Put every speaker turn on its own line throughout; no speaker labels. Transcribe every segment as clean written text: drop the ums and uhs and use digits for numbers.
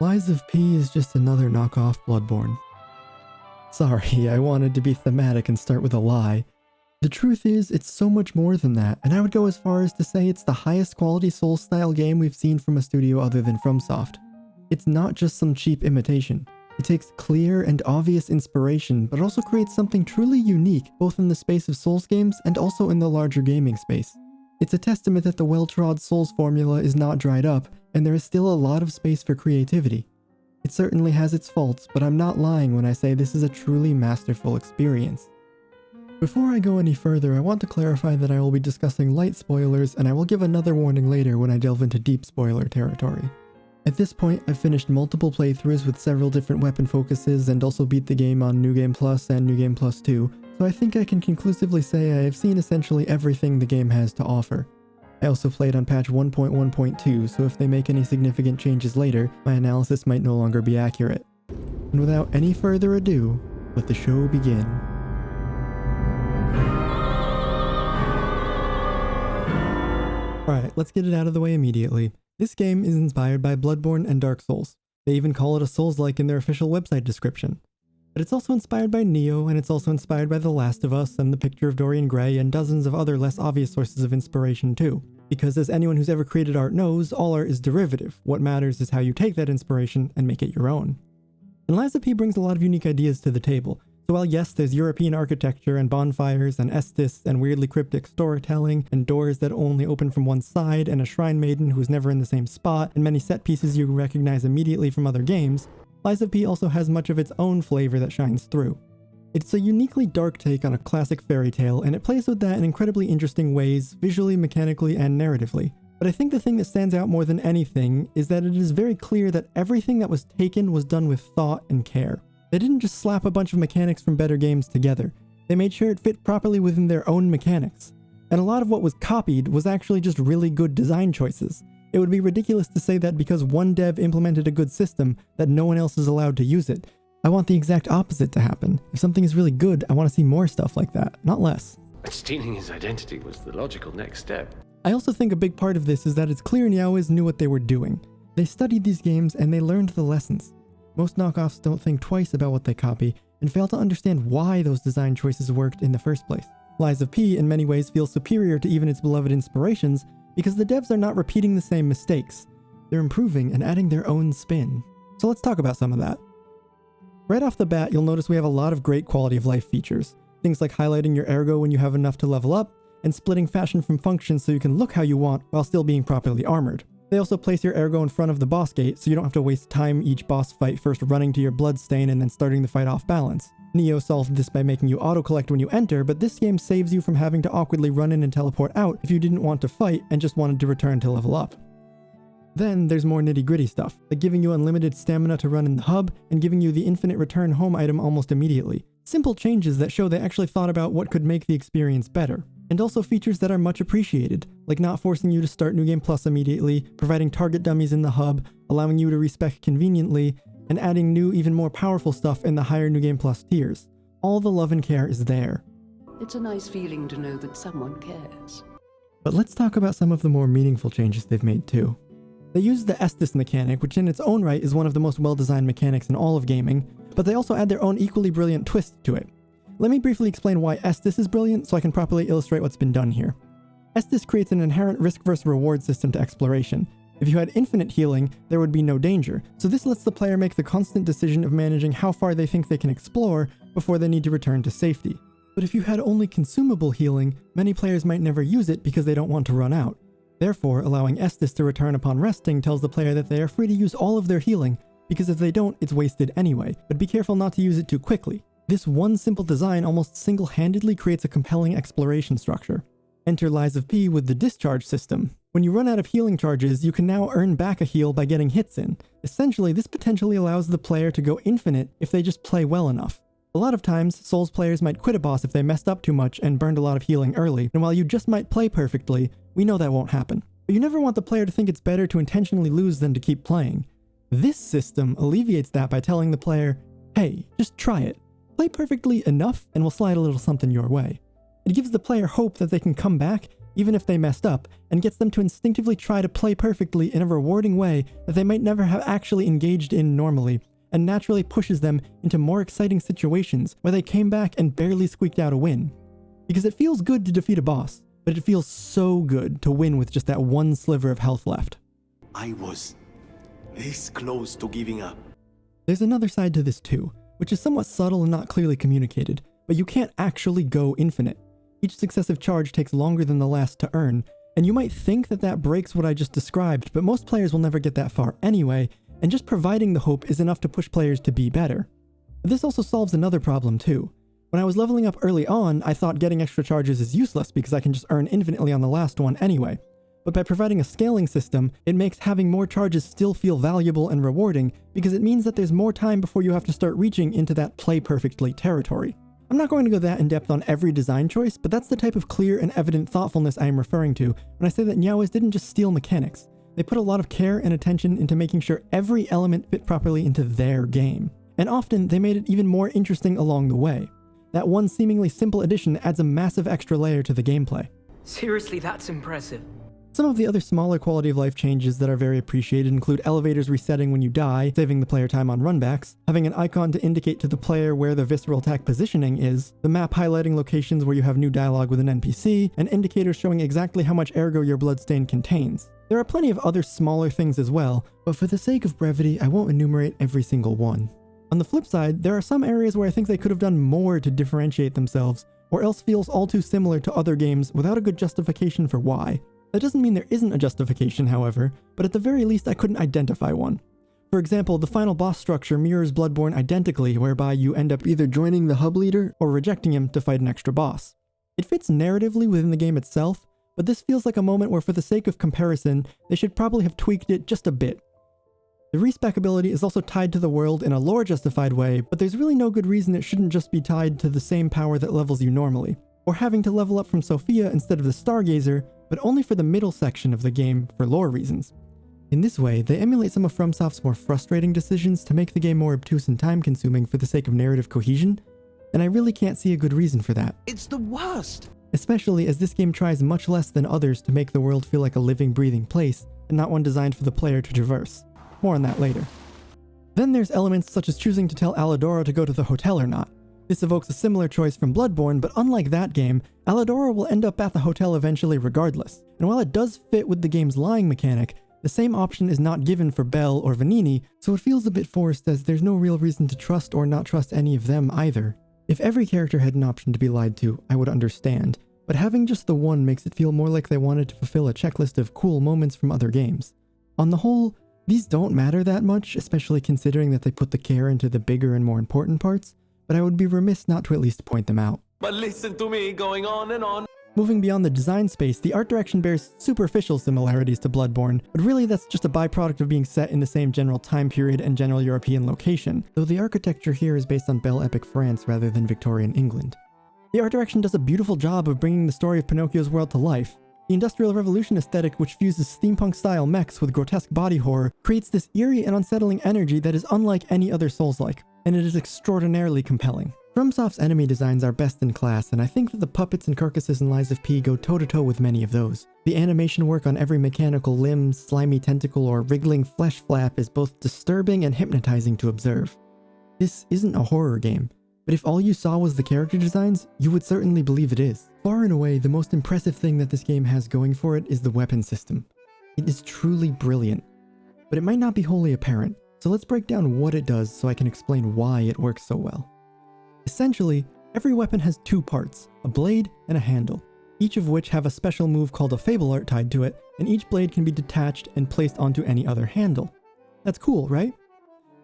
Lies of P is just another knockoff Bloodborne. Sorry, I wanted to be thematic and start with a lie. The truth is, it's so much more than that, and I would go as far as to say it's the highest quality Souls-style game we've seen from a studio other than FromSoft. It's not just some cheap imitation. It takes clear and obvious inspiration, but also creates something truly unique, both in the space of Souls games and also in the larger gaming space. It's a testament that the well-trod Souls formula is not dried up, and there is still a lot of space for creativity. It certainly has its faults, but I'm not lying when I say this is a truly masterful experience. Before I go any further, I want to clarify that I will be discussing light spoilers, and I will give another warning later when I delve into deep spoiler territory. At this point, I've finished multiple playthroughs with several different weapon focuses and also beat the game on New Game Plus and New Game Plus 2, so I think I can conclusively say I have seen essentially everything the game has to offer. I also played on patch 1.1.2, so if they make any significant changes later, my analysis might no longer be accurate. And without any further ado, let the show begin. Alright, let's get it out of the way immediately. This game is inspired by Bloodborne and Dark Souls. They even call it a Souls-like in their official website description. But it's also inspired by Neo, and it's also inspired by The Last of Us and The Picture of Dorian Gray and dozens of other less obvious sources of inspiration too. Because as anyone who's ever created art knows, all art is derivative. What matters is how you take that inspiration and make it your own. And Lies of P brings a lot of unique ideas to the table. So while yes, there's European architecture and bonfires and Estus and weirdly cryptic storytelling and doors that only open from one side and a shrine maiden who's never in the same spot and many set pieces you recognize immediately from other games, Lies of P also has much of its own flavor that shines through. It's a uniquely dark take on a classic fairy tale, and it plays with that in incredibly interesting ways, visually, mechanically, and narratively. But I think the thing that stands out more than anything is that it is very clear that everything that was taken was done with thought and care. They didn't just slap a bunch of mechanics from better games together. They made sure it fit properly within their own mechanics. And a lot of what was copied was actually just really good design choices. It would be ridiculous to say that because one dev implemented a good system, that no one else is allowed to use it. I want the exact opposite to happen. If something is really good, I want to see more stuff like that, not less.
Stealing his identity was the logical next step.
I also think a big part of this is that it's clear Niaois knew what they were doing. They studied these games and they learned the lessons. Most knockoffs don't think twice about what they copy and fail to understand why those design choices worked in the first place. Lies of P in many ways feels superior to even its beloved inspirations because the devs are not repeating the same mistakes. They're improving and adding their own spin. So let's talk about some of that. Right off the bat, you'll notice we have a lot of great quality of life features. Things like highlighting your ergo when you have enough to level up, and splitting fashion from function so you can look how you want while still being properly armored. They also place your ergo in front of the boss gate so you don't have to waste time each boss fight first running to your bloodstain and then starting the fight off balance. Neo solved this by making you auto-collect when you enter, but this game saves you from having to awkwardly run in and teleport out if you didn't want to fight and just wanted to return to level up. Then there's more nitty-gritty stuff, like giving you unlimited stamina to run in the hub and giving you the infinite return home item almost immediately. Simple changes that show they actually thought about what could make the experience better. And also features that are much appreciated, like not forcing you to start New Game Plus immediately, providing target dummies in the hub, allowing you to respec conveniently, and adding new, even more powerful stuff in the higher New Game Plus tiers. All the love and care is there.
It's a nice feeling to know that someone cares.
But let's talk about some of the more meaningful changes they've made too. They use the Estus mechanic, which in its own right is one of the most well-designed mechanics in all of gaming, but they also add their own equally brilliant twist to it. Let me briefly explain why Estus is brilliant so I can properly illustrate what's been done here. Estus creates an inherent risk versus reward system to exploration. If you had infinite healing, there would be no danger, so this lets the player make the constant decision of managing how far they think they can explore before they need to return to safety. But if you had only consumable healing, many players might never use it because they don't want to run out. Therefore, allowing Estus to return upon resting tells the player that they are free to use all of their healing, because if they don't, it's wasted anyway, but be careful not to use it too quickly. This one simple design almost single-handedly creates a compelling exploration structure. Enter Lies of P with the discharge system. When you run out of healing charges, you can now earn back a heal by getting hits in. Essentially, this potentially allows the player to go infinite if they just play well enough. A lot of times, Souls players might quit a boss if they messed up too much and burned a lot of healing early, and while you just might play perfectly, we know that won't happen. But you never want the player to think it's better to intentionally lose than to keep playing. This system alleviates that by telling the player, hey, just try it. Play perfectly enough and we'll slide a little something your way. It gives the player hope that they can come back even if they messed up, and gets them to instinctively try to play perfectly in a rewarding way that they might never have actually engaged in normally, and naturally pushes them into more exciting situations where they came back and barely squeaked out a win. Because it feels good to defeat a boss, but it feels so good to win with just that one sliver of health left.
I was this close to giving up.
There's another side to this too, which is somewhat subtle and not clearly communicated, but you can't actually go infinite. Each successive charge takes longer than the last to earn, and you might think that that breaks what I just described, but most players will never get that far anyway, and just providing the hope is enough to push players to be better. But this also solves another problem too. When I was leveling up early on, I thought getting extra charges is useless because I can just earn infinitely on the last one anyway. But by providing a scaling system, it makes having more charges still feel valuable and rewarding because it means that there's more time before you have to start reaching into that play perfectly territory. I'm not going to go that in depth on every design choice, but that's the type of clear and evident thoughtfulness I am referring to when I say that Niaois didn't just steal mechanics. They put a lot of care and attention into making sure every element fit properly into their game. And often, they made it even more interesting along the way. That one seemingly simple addition adds a massive extra layer to the gameplay.
Seriously, that's impressive.
Some of the other smaller quality of life changes that are very appreciated include elevators resetting when you die, saving the player time on runbacks, having an icon to indicate to the player where the visceral attack positioning is, the map highlighting locations where you have new dialogue with an NPC, and indicators showing exactly how much ergo your bloodstain contains. There are plenty of other smaller things as well, but for the sake of brevity, I won't enumerate every single one. On the flip side, there are some areas where I think they could have done more to differentiate themselves, or else feels all too similar to other games without a good justification for why. That doesn't mean there isn't a justification, however, but at the very least I couldn't identify one. For example, the final boss structure mirrors Bloodborne identically, whereby you end up either joining the hub leader or rejecting him to fight an extra boss. It fits narratively within the game itself, but this feels like a moment where for the sake of comparison, they should probably have tweaked it just a bit. The respec ability is also tied to the world in a lore justified way, but there's really no good reason it shouldn't just be tied to the same power that levels you normally, or having to level up from Sophia instead of the Stargazer, but only for the middle section of the game for lore reasons. In this way, they emulate some of FromSoft's more frustrating decisions to make the game more obtuse and time-consuming for the sake of narrative cohesion, and I really can't see a good reason for that.
It's the worst.
Especially as this game tries much less than others to make the world feel like a living, breathing place, and not one designed for the player to traverse. More on that later. Then there's elements such as choosing to tell Aladora to go to the hotel or not. This evokes a similar choice from Bloodborne, but unlike that game, Aladora will end up at the hotel eventually regardless. And while it does fit with the game's lying mechanic, the same option is not given for Belle or Vanini, so it feels a bit forced as there's no real reason to trust or not trust any of them either. If every character had an option to be lied to, I would understand, but having just the one makes it feel more like they wanted to fulfill a checklist of cool moments from other games. On the whole, these don't matter that much, especially considering that they put the care into the bigger and more important parts, but I would be remiss not to at least point them out.
But listen to me going on and on.
Moving beyond the design space, the art direction bears superficial similarities to Bloodborne, but really that's just a byproduct of being set in the same general time period and general European location, though the architecture here is based on Belle Epic France rather than Victorian England. The art direction does a beautiful job of bringing the story of Pinocchio's world to life. The Industrial Revolution aesthetic, which fuses steampunk-style mechs with grotesque body horror, creates this eerie and unsettling energy that is unlike any other Souls-like, and it is extraordinarily compelling. FromSoft's enemy designs are best in class, and I think that the puppets and carcasses in Lies of P go toe-to-toe with many of those. The animation work on every mechanical limb, slimy tentacle, or wriggling flesh flap is both disturbing and hypnotizing to observe. This isn't a horror game, but if all you saw was the character designs, you would certainly believe it is. Far and away, the most impressive thing that this game has going for it is the weapon system. It is truly brilliant, but it might not be wholly apparent, so let's break down what it does so I can explain why it works so well. Essentially, every weapon has two parts, a blade and a handle, each of which have a special move called a Fable Art tied to it, and each blade can be detached and placed onto any other handle. That's cool, right?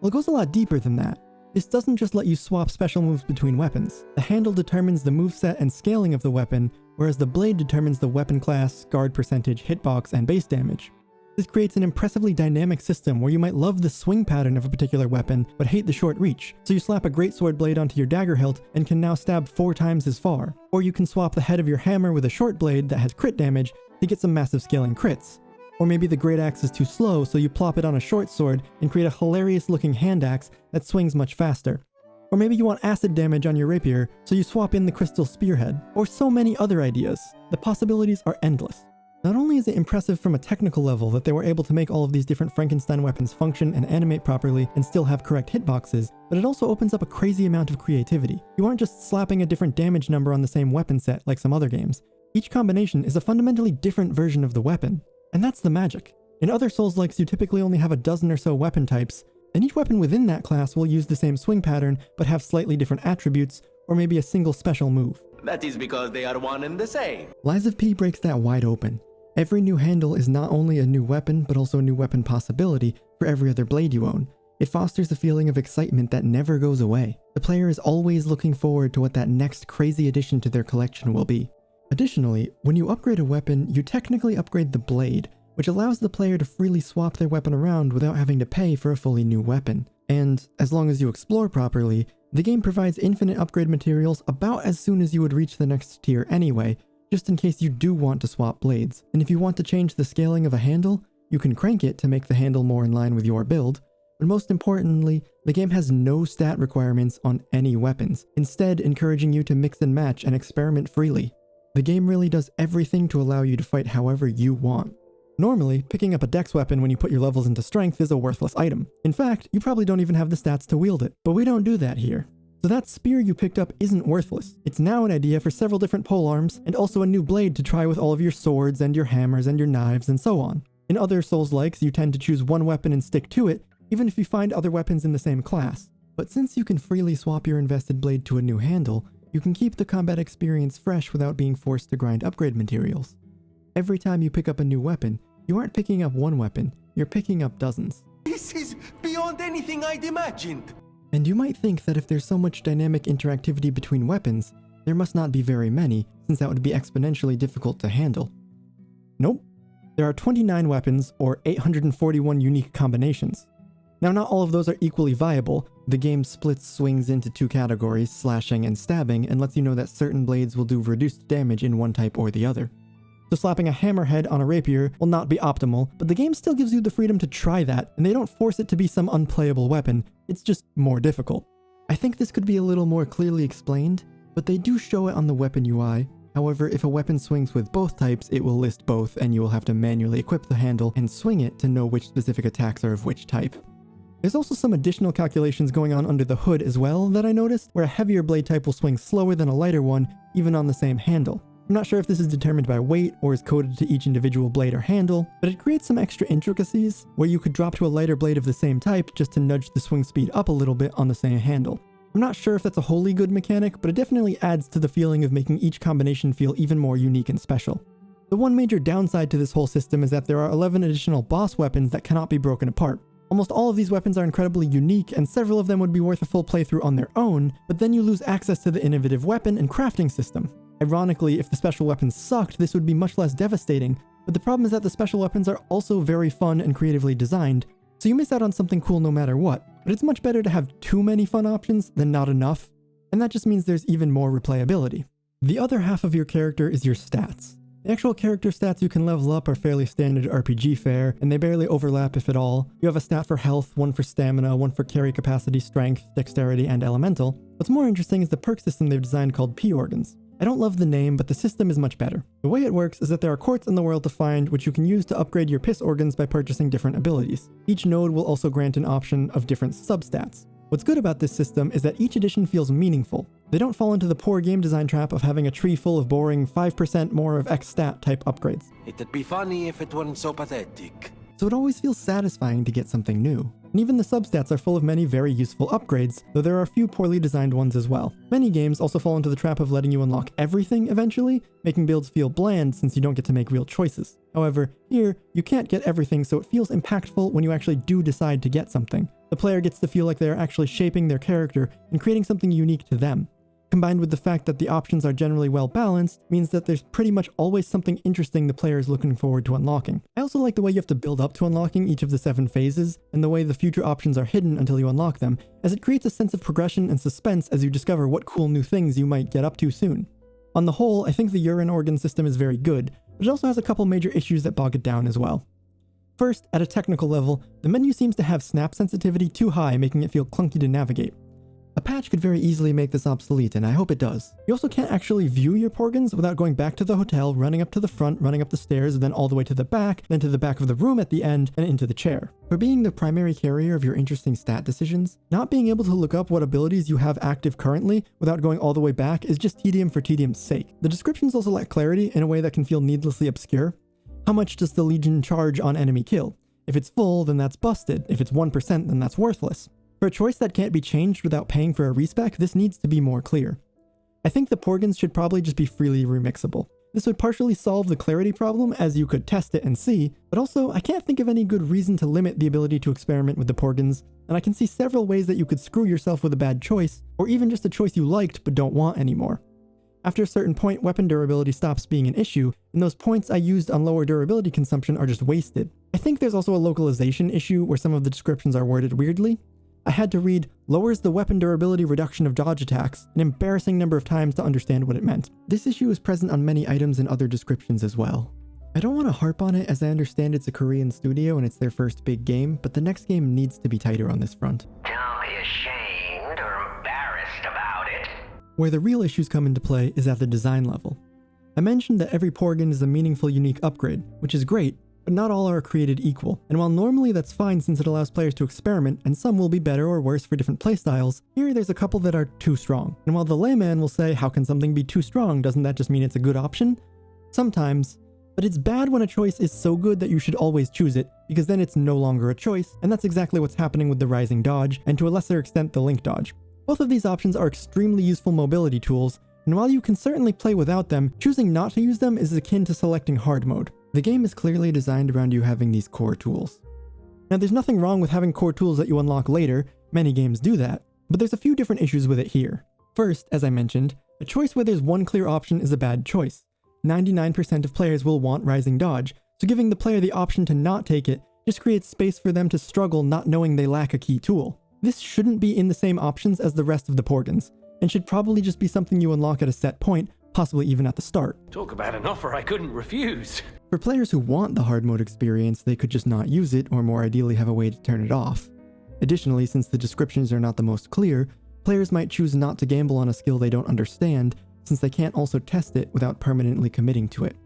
Well, it goes a lot deeper than that. This doesn't just let you swap special moves between weapons. The handle determines the moveset and scaling of the weapon, whereas the blade determines the weapon class, guard percentage, hitbox, and base damage. This creates an impressively dynamic system where you might love the swing pattern of a particular weapon, but hate the short reach, so you slap a greatsword blade onto your dagger hilt and can now stab 4 times as far. Or you can swap the head of your hammer with a short blade that has crit damage to get some massive scaling crits. Or maybe the great axe is too slow, so you plop it on a short sword and create a hilarious looking hand axe that swings much faster. Or maybe you want acid damage on your rapier, so you swap in the crystal spearhead. Or so many other ideas. The possibilities are endless. Not only is it impressive from a technical level that they were able to make all of these different Frankenstein weapons function and animate properly and still have correct hitboxes, but it also opens up a crazy amount of creativity. You aren't just slapping a different damage number on the same weapon set like some other games. Each combination is a fundamentally different version of the weapon. And that's the magic. In other Souls-likes, you typically only have a dozen or so weapon types, and each weapon within that class will use the same swing pattern but have slightly different attributes, or maybe a single special move.
That is because they are one and the same.
Lies of P breaks that wide open. Every new handle is not only a new weapon, but also a new weapon possibility for every other blade you own. It fosters a feeling of excitement that never goes away. The player is always looking forward to what that next crazy addition to their collection will be. Additionally, when you upgrade a weapon, you technically upgrade the blade, which allows the player to freely swap their weapon around without having to pay for a fully new weapon. And as long as you explore properly, the game provides infinite upgrade materials about as soon as you would reach the next tier anyway, just in case you do want to swap blades. And if you want to change the scaling of a handle, you can crank it to make the handle more in line with your build. But most importantly, the game has no stat requirements on any weapons, instead encouraging you to mix and match and experiment freely. The game really does everything to allow you to fight however you want. Normally, picking up a dex weapon when you put your levels into strength is a worthless item. In fact, you probably don't even have the stats to wield it, but we don't do that here. So that spear you picked up isn't worthless. It's now an idea for several different polearms, and also a new blade to try with all of your swords and your hammers and your knives and so on. In other Souls-likes, you tend to choose one weapon and stick to it, even if you find other weapons in the same class. But since you can freely swap your invested blade to a new handle, you can keep the combat experience fresh without being forced to grind upgrade materials. Every time you pick up a new weapon, you aren't picking up one weapon, you're picking up dozens.
This is beyond anything I'd imagined.
And you might think that if there's so much dynamic interactivity between weapons, there must not be very many, since that would be exponentially difficult to handle. Nope. There are 29 weapons, or 841 unique combinations. Now, not all of those are equally viable. The game splits swings into two categories, slashing and stabbing, and lets you know that certain blades will do reduced damage in one type or the other. So slapping a hammerhead on a rapier will not be optimal, but the game still gives you the freedom to try that, and they don't force it to be some unplayable weapon, it's just more difficult. I think this could be a little more clearly explained, but they do show it on the weapon UI. However, if a weapon swings with both types, it will list both, and you will have to manually equip the handle and swing it to know which specific attacks are of which type. There's also some additional calculations going on under the hood as well that I noticed, where a heavier blade type will swing slower than a lighter one, even on the same handle. I'm not sure if this is determined by weight or is coded to each individual blade or handle, but it creates some extra intricacies where you could drop to a lighter blade of the same type just to nudge the swing speed up a little bit on the same handle. I'm not sure if that's a wholly good mechanic, but it definitely adds to the feeling of making each combination feel even more unique and special. The one major downside to this whole system is that there are 11 additional boss weapons that cannot be broken apart. Almost all of these weapons are incredibly unique, and several of them would be worth a full playthrough on their own, but then you lose access to the innovative weapon and crafting system. Ironically, if the special weapons sucked, this would be much less devastating, but the problem is that the special weapons are also very fun and creatively designed, so you miss out on something cool no matter what. But it's much better to have too many fun options than not enough, and that just means there's even more replayability. The other half of your character is your stats. The actual character stats you can level up are fairly standard RPG fare, and they barely overlap if at all. You have a stat for health, one for stamina, one for carry capacity, strength, dexterity, and elemental. What's more interesting is the perk system they've designed called P-Organs. I don't love the name, but the system is much better. The way it works is that there are quartz in the world to find, which you can use to upgrade your piss organs by purchasing different abilities. Each node will also grant an option of different substats. What's good about this system is that each edition feels meaningful. They don't fall into the poor game design trap of having a tree full of boring 5% more of X stat type upgrades.
It'd be funny if it weren't so pathetic.
So it always feels satisfying to get something new. And even the substats are full of many very useful upgrades, though there are a few poorly designed ones as well. Many games also fall into the trap of letting you unlock everything eventually, making builds feel bland since you don't get to make real choices. However, here, you can't get everything, so it feels impactful when you actually do decide to get something. The player gets to feel like they are actually shaping their character and creating something unique to them. Combined with the fact that the options are generally well balanced, means that there's pretty much always something interesting the player is looking forward to unlocking. I also like the way you have to build up to unlocking each of the 7 phases, and the way the future options are hidden until you unlock them, as it creates a sense of progression and suspense as you discover what cool new things you might get up to soon. On the whole, I think the urine organ system is very good, but it also has a couple major issues that bog it down as well. First, at a technical level, the menu seems to have snap sensitivity too high, making it feel clunky to navigate. A patch could very easily make this obsolete, and I hope it does. You also can't actually view your Porgans without going back to the hotel, running up to the front, running up the stairs, and then all the way to the back, then to the back of the room at the end, and into the chair. For being the primary carrier of your interesting stat decisions, not being able to look up what abilities you have active currently without going all the way back is just tedium for tedium's sake. The descriptions also lack clarity in a way that can feel needlessly obscure. How much does the Legion charge on enemy kill? If it's full, then that's busted. If it's 1%, then that's worthless. For a choice that can't be changed without paying for a respec, this needs to be more clear. I think the Porgans should probably just be freely remixable. This would partially solve the clarity problem, as you could test it and see, but also I can't think of any good reason to limit the ability to experiment with the Porgans, and I can see several ways that you could screw yourself with a bad choice, or even just a choice you liked but don't want anymore. After a certain point, weapon durability stops being an issue, and those points I used on lower durability consumption are just wasted. I think there's also a localization issue where some of the descriptions are worded weirdly. I had to read, lowers the weapon durability reduction of dodge attacks, an embarrassing number of times to understand what it meant. This issue is present on many items and other descriptions as well. I don't want to harp on it, as I understand it's a Korean studio and it's their first big game, but the next game needs to be tighter on this front.
Don't be ashamed or embarrassed about it.
Where the real issues come into play is at the design level. I mentioned that every Porgan is a meaningful unique upgrade, which is great, but not all are created equal, and while normally that's fine since it allows players to experiment, and some will be better or worse for different playstyles, here there's a couple that are too strong. And while the layman will say, how can something be too strong, doesn't that just mean it's a good option? Sometimes, but it's bad when a choice is so good that you should always choose it, because then it's no longer a choice, and that's exactly what's happening with the rising dodge, and to a lesser extent the link dodge. Both of these options are extremely useful mobility tools, and while you can certainly play without them, choosing not to use them is akin to selecting hard mode. The game is clearly designed around you having these core tools. Now there's nothing wrong with having core tools that you unlock later, many games do that, but there's a few different issues with it here. First, as I mentioned, a choice where there's one clear option is a bad choice. 99% of players will want rising dodge, so giving the player the option to not take it just creates space for them to struggle not knowing they lack a key tool. This shouldn't be in the same options as the rest of the Porgans, and should probably just be something you unlock at a set point, possibly even at the start.
Talk about an offer I couldn't refuse.
For players who want the hard mode experience, they could just not use it, or more ideally have a way to turn it off. Additionally, since the descriptions are not the most clear, players might choose not to gamble on a skill they don't understand, since they can't also test it without permanently committing to it.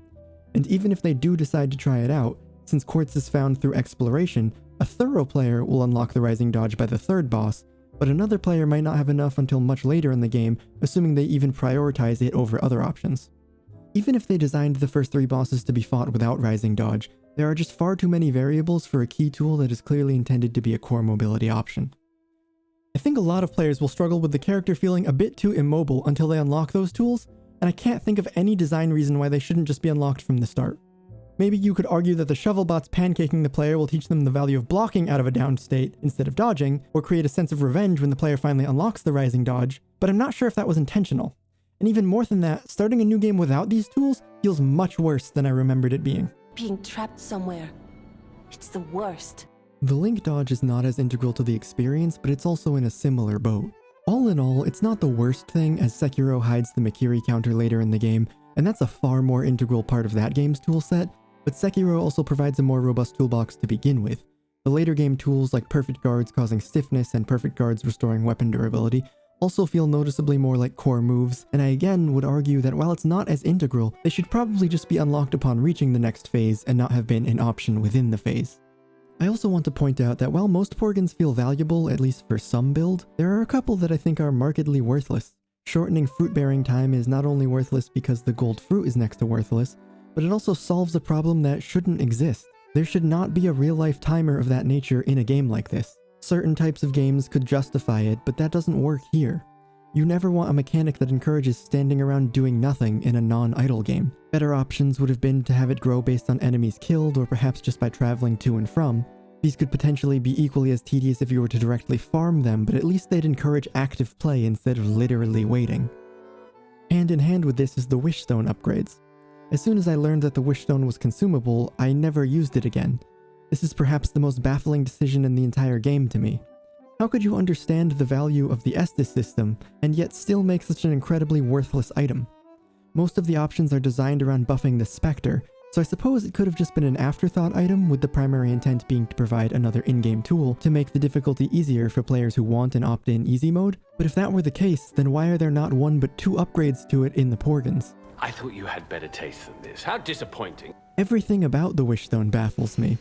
And even if they do decide to try it out, since quartz is found through exploration, a thorough player will unlock the rising dodge by the third boss, but another player might not have enough until much later in the game, assuming they even prioritize it over other options. Even if they designed the first 3 bosses to be fought without rising dodge, there are just far too many variables for a key tool that is clearly intended to be a core mobility option. I think a lot of players will struggle with the character feeling a bit too immobile until they unlock those tools, and I can't think of any design reason why they shouldn't just be unlocked from the start. Maybe you could argue that the shovel bots pancaking the player will teach them the value of blocking out of a downed state instead of dodging, or create a sense of revenge when the player finally unlocks the rising dodge, but I'm not sure if that was intentional. And even more than that, starting a new game without these tools feels much worse than I remembered it being.
Being trapped somewhere. It's the worst.
The link dodge is not as integral to the experience, but it's also in a similar boat. All in all, it's not the worst thing, as Sekiro hides the Makiri counter later in the game, and that's a far more integral part of that game's toolset, but Sekiro also provides a more robust toolbox to begin with. The later game tools like perfect guards causing stiffness and perfect guards restoring weapon durability also feel noticeably more like core moves, and I again would argue that while it's not as integral, they should probably just be unlocked upon reaching the next phase and not have been an option within the phase. I also want to point out that while most Porgans feel valuable, at least for some build, there are a couple that I think are markedly worthless. Shortening fruit bearing time is not only worthless because the gold fruit is next to worthless, but it also solves a problem that shouldn't exist. There should not be a real-life timer of that nature in a game like this. Certain types of games could justify it, but that doesn't work here. You never want a mechanic that encourages standing around doing nothing in a non-idle game. Better options would have been to have it grow based on enemies killed, or perhaps just by traveling to and from. These could potentially be equally as tedious if you were to directly farm them, but at least they'd encourage active play instead of literally waiting. Hand in hand with this is the Wishstone upgrades. As soon as I learned that the Wishstone was consumable, I never used it again. This is perhaps the most baffling decision in the entire game to me. How could you understand the value of the Estus system, and yet still make such an incredibly worthless item? Most of the options are designed around buffing the Spectre, so I suppose it could have just been an afterthought item, with the primary intent being to provide another in-game tool to make the difficulty easier for players who want an opt-in easy mode. But if that were the case, then why are there not 1 but 2 upgrades to it in the Porgans?
I thought you had better taste than this. How disappointing.
Everything about the Wishstone baffles me.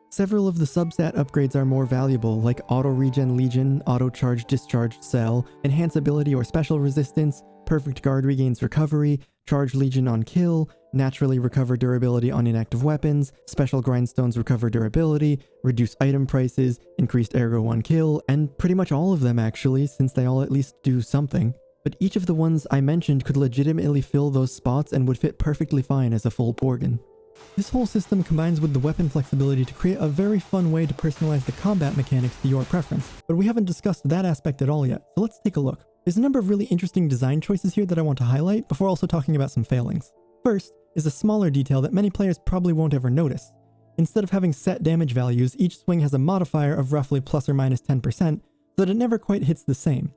Several of the substat upgrades are more valuable, like Auto-Regen Legion, Auto-Charge Discharged Cell, Enhance Ability or Special Resistance, Perfect Guard Regains Recovery, Charge Legion on Kill, Naturally Recover Durability on Inactive Weapons, Special Grindstones Recover Durability, Reduce Item Prices, Increased Ergo on Kill, and pretty much all of them actually, since they all at least do something. But each of the ones I mentioned could legitimately fill those spots and would fit perfectly fine as a full Porgan. This whole system combines with the weapon flexibility to create a very fun way to personalize the combat mechanics to your preference, but we haven't discussed that aspect at all yet, so let's take a look. There's a number of really interesting design choices here that I want to highlight before also talking about some failings. First is a smaller detail that many players probably won't ever notice. Instead of having set damage values, each swing has a modifier of roughly plus or minus 10%, so that it never quite hits the same.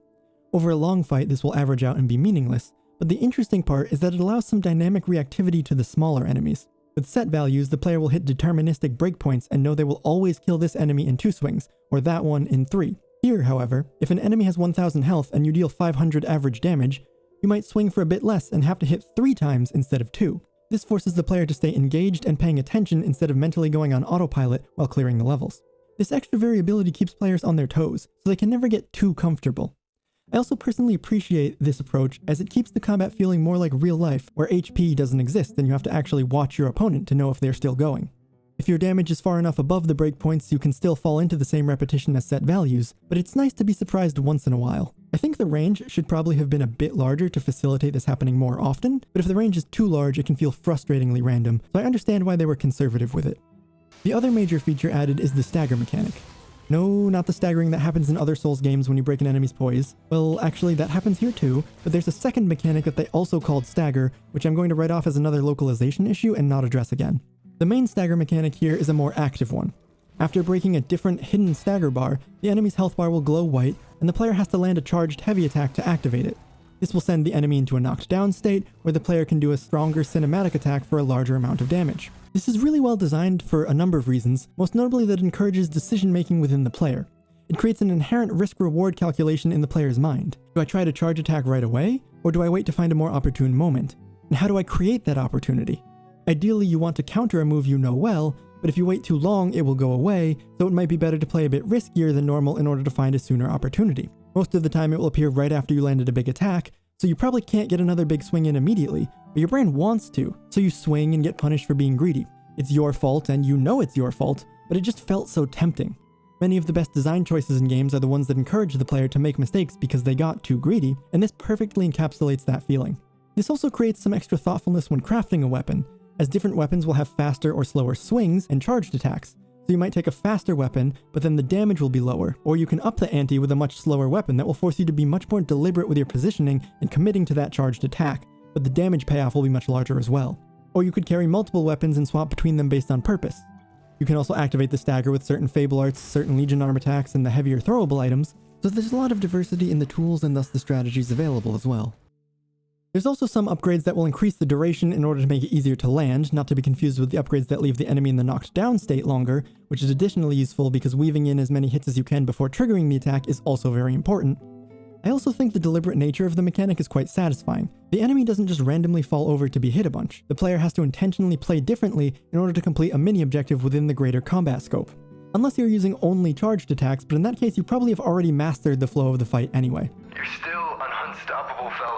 Over a long fight, this will average out and be meaningless, but the interesting part is that it allows some dynamic reactivity to the smaller enemies. With set values, the player will hit deterministic breakpoints and know they will always kill this enemy in 2 swings, or that one in 3. Here, however, if an enemy has 1000 health and you deal 500 average damage, you might swing for a bit less and have to hit 3 times instead of 2. This forces the player to stay engaged and paying attention instead of mentally going on autopilot while clearing the levels. This extra variability keeps players on their toes, so they can never get too comfortable. I also personally appreciate this approach as it keeps the combat feeling more like real life, where HP doesn't exist and you have to actually watch your opponent to know if they're still going. If your damage is far enough above the breakpoints, you can still fall into the same repetition as set values, but it's nice to be surprised once in a while. I think the range should probably have been a bit larger to facilitate this happening more often, but if the range is too large, it can feel frustratingly random, so I understand why they were conservative with it. The other major feature added is the stagger mechanic. No, not the staggering that happens in other Souls games when you break an enemy's poise. Well, actually that happens here too, but there's a second mechanic that they also called stagger, which I'm going to write off as another localization issue and not address again. The main stagger mechanic here is a more active one. After breaking a different hidden stagger bar, the enemy's health bar will glow white, and the player has to land a charged heavy attack to activate it. This will send the enemy into a knocked down state, where the player can do a stronger cinematic attack for a larger amount of damage. This is really well designed for a number of reasons, most notably that it encourages decision making within the player. It creates an inherent risk-reward calculation in the player's mind. Do I try to charge attack right away, or do I wait to find a more opportune moment? And how do I create that opportunity? Ideally, you want to counter a move you know well, but if you wait too long, it will go away, so it might be better to play a bit riskier than normal in order to find a sooner opportunity. Most of the time it will appear right after you landed a big attack, so you probably can't get another big swing in immediately, but your brain wants to, so you swing and get punished for being greedy. It's your fault, and you know it's your fault, but it just felt so tempting. Many of the best design choices in games are the ones that encourage the player to make mistakes because they got too greedy, and this perfectly encapsulates that feeling. This also creates some extra thoughtfulness when crafting a weapon, as different weapons will have faster or slower swings and charged attacks. So you might take a faster weapon, but then the damage will be lower, or you can up the ante with a much slower weapon that will force you to be much more deliberate with your positioning and committing to that charged attack, but the damage payoff will be much larger as well. Or you could carry multiple weapons and swap between them based on purpose. You can also activate the stagger with certain Fable Arts, certain Legion arm attacks, and the heavier throwable items, so there's a lot of diversity in the tools and thus the strategies available as well. There's also some upgrades that will increase the duration in order to make it easier to land, not to be confused with the upgrades that leave the enemy in the knocked down state longer, which is additionally useful because weaving in as many hits as you can before triggering the attack is also very important. I also think the deliberate nature of the mechanic is quite satisfying. The enemy doesn't just randomly fall over to be hit a bunch. The player has to intentionally play differently in order to complete a mini objective within the greater combat scope. Unless you're using only charged attacks, but in that case you probably have already mastered the flow of the fight anyway.
You're still an unstoppable fellow.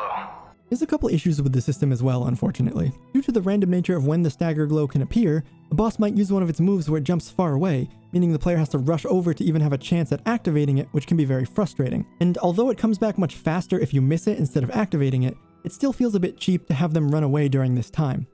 There's a couple issues with the system as well, unfortunately. Due to the random nature of when the stagger glow can appear, a boss might use one of its moves where it jumps far away, meaning the player has to rush over to even have a chance at activating it, which can be very frustrating. And although it comes back much faster if you miss it instead of activating it, it still feels a bit cheap to have them run away during this time.